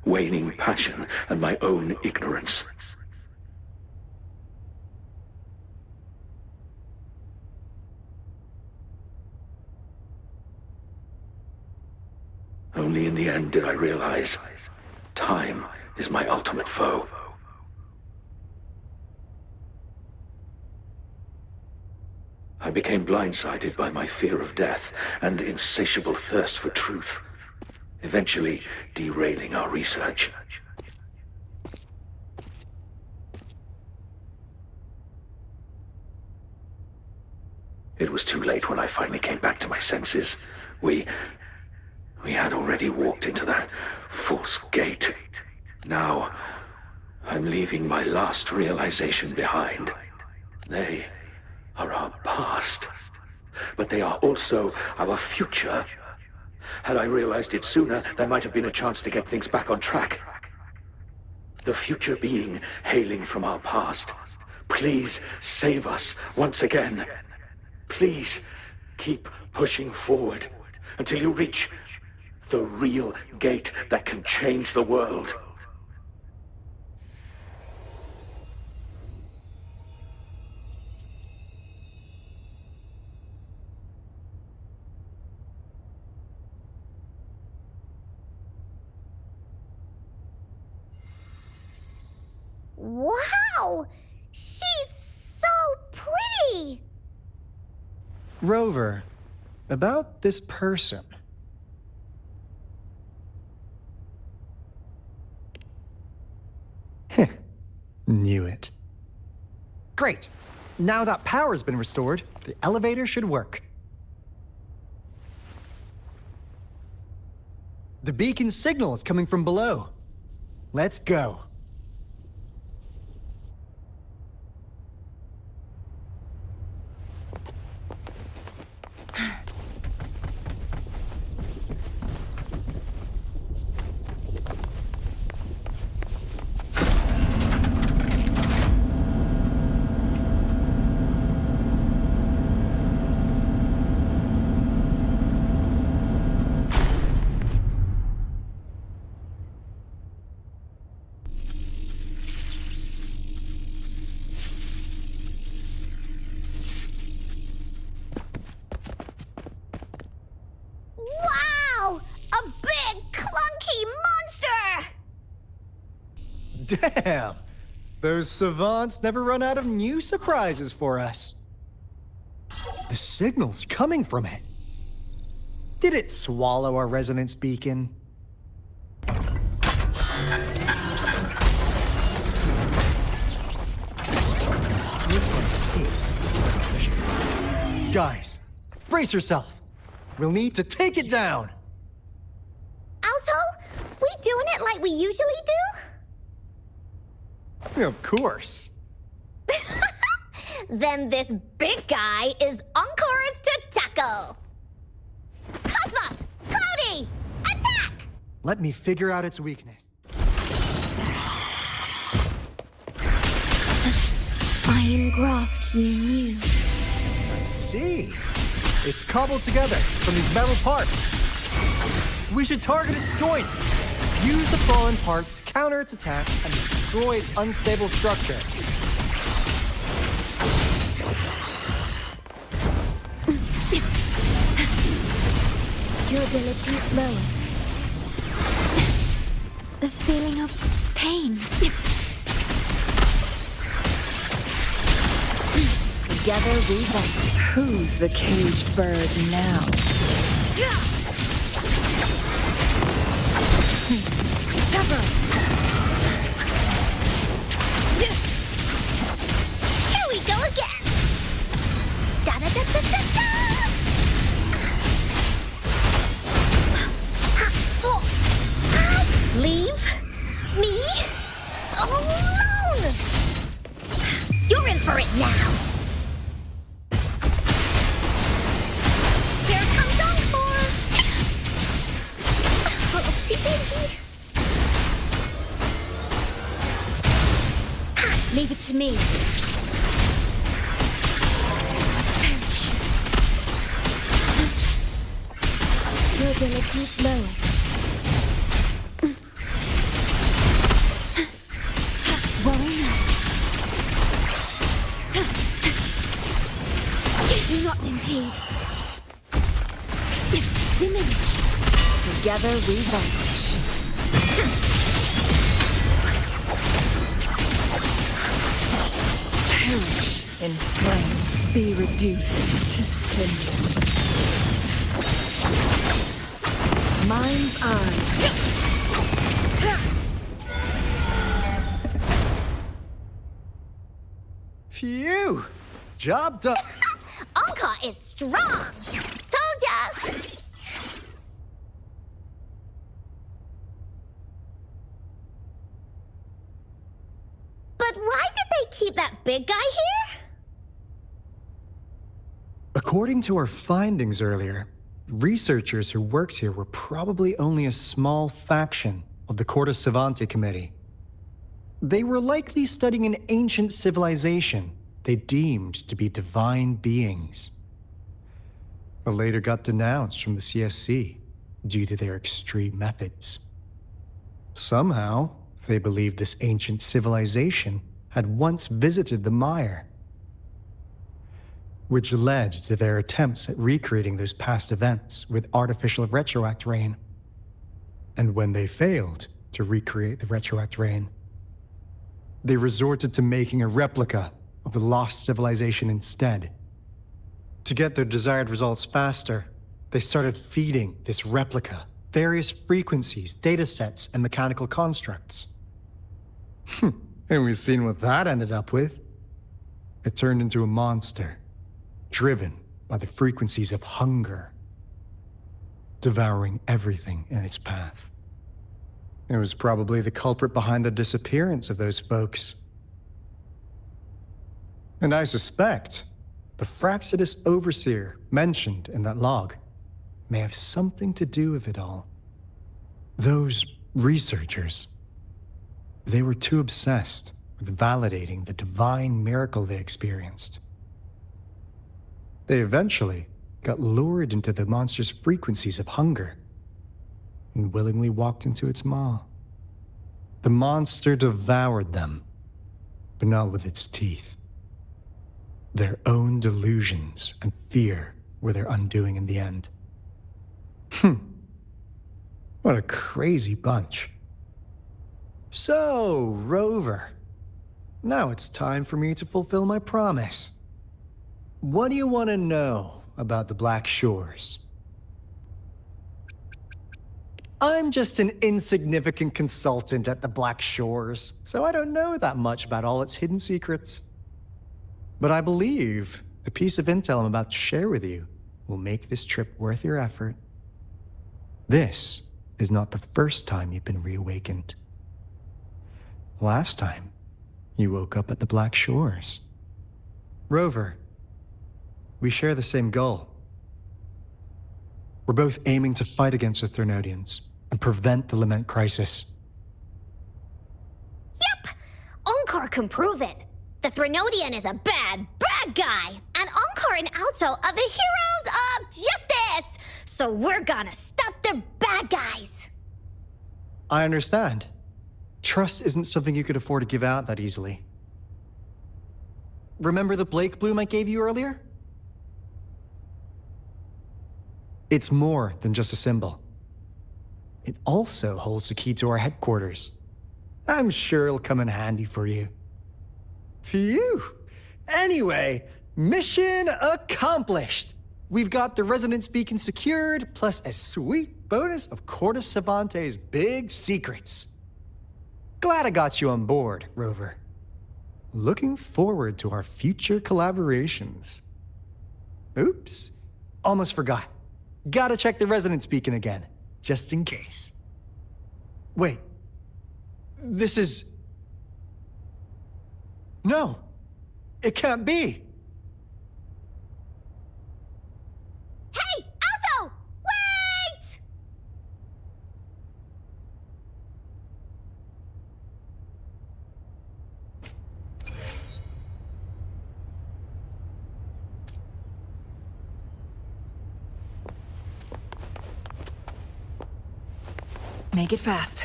waning passion, and my own ignorance. Only in the end did I realize time is my ultimate foe. I became blindsided by my fear of death and insatiable thirst for truth, eventually derailing our research. It was too late when I finally came back to my senses. We we had already walked into that false gate. Now, I'm leaving my last realization behind. They are our past, but they are also our future. Had I realized it sooner, there might have been a chance to get things back on track. The future being hailing from our past. Please save us once again. Please keep pushing forward until you reach the real gate that can change the world. Wow! She's so pretty! Rover, about this person. Knew it. Great! Now that power's been restored, the elevator should work. The beacon signal is coming from below. Let's go. Wow! A big, clunky monster! Damn! Those savants never run out of new surprises for us. The signal's coming from it. Did it swallow our resonance beacon? Looks like this is efficient. Guys, brace yourself. We'll need to take it down. Alto, we doing it like we usually do? Of course. Then this big guy is Encore's to tackle. Cosmos! Cloudy! Attack! Let me figure out its weakness. I engraft you new. I see. It's cobbled together from these metal parts. We should target its joints. Use the fallen parts to counter its attacks and destroy its unstable structure. Durability lowered. The feeling of pain. Together we fight. Who's the caged bird now? Sever! Here we go again! Da-da-da-da-da-da! Leave me alone! You're in for it now! Here comes Encore! Oopsie daisy! Leave it to me. Durability lowered. Worry not. Do not impede. Diminish. Together we vanquish. Perish in flame. Be reduced to cinders. Mind's eye. Phew! Job done. Encore is strong! Told ya! But why did they keep that big guy here? According to our findings earlier, researchers who worked here were probably only a small faction of the Corte Savante Committee. They were likely studying an ancient civilization they deemed to be divine beings, but later got denounced from the CSC due to their extreme methods. Somehow, they believed this ancient civilization had once visited the mire, which led to their attempts at recreating those past events with artificial retroact rain. And when they failed to recreate the retroact rain, they resorted to making a replica of the lost civilization instead. To get their desired results faster, they started feeding this replica various frequencies, datasets, and mechanical constructs. And we've seen what that ended up with. It turned into a monster, driven by the frequencies of hunger, devouring everything in its path. It was probably the culprit behind the disappearance of those folks. And I suspect the Fraxidus Overseer mentioned in that log may have something to do with it all. Those researchers, they were too obsessed with validating the divine miracle they experienced. They eventually got lured into the monster's frequencies of hunger and willingly walked into its maw. The monster devoured them, but not with its teeth. Their own delusions and fear were their undoing in the end. What a crazy bunch. So, Rover, now it's time for me to fulfill my promise. What do you want to know about the Black Shores? I'm just an insignificant consultant at the Black Shores, so I don't know that much about all its hidden secrets. But I believe the piece of intel I'm about to share with you will make this trip worth your effort. This is not the first time you've been reawakened. Last time, you woke up at the Black Shores. Rover, we share the same goal. We're both aiming to fight against the Thernodians and prevent the Lament crisis. Yep! Onkar can prove it. The Threnodian is a bad, bad guy, and Onkar and Alto are the heroes of justice! So we're gonna stop the bad guys! I understand. Trust isn't something you could afford to give out that easily. Remember the Blake bloom I gave you earlier? It's more than just a symbol. It also holds the key to our headquarters. I'm sure it'll come in handy for you. Phew! Anyway, mission accomplished! We've got the resonance beacon secured, plus a sweet bonus of Corte Savante's big secrets. Glad I got you on board, Rover. Looking forward to our future collaborations. Oops, almost forgot. Gotta check the resonance beacon again, just in case. Wait, this is... No, it can't be. Hey, Alto! Wait! Make it fast.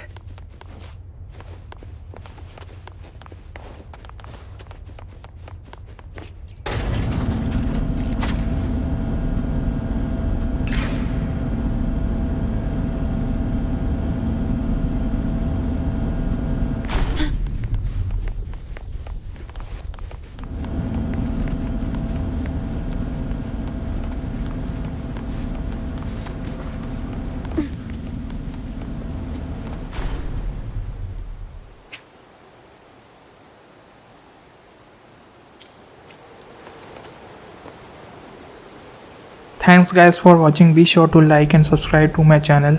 Thanks guys for watching. Be sure to like and subscribe to my channel.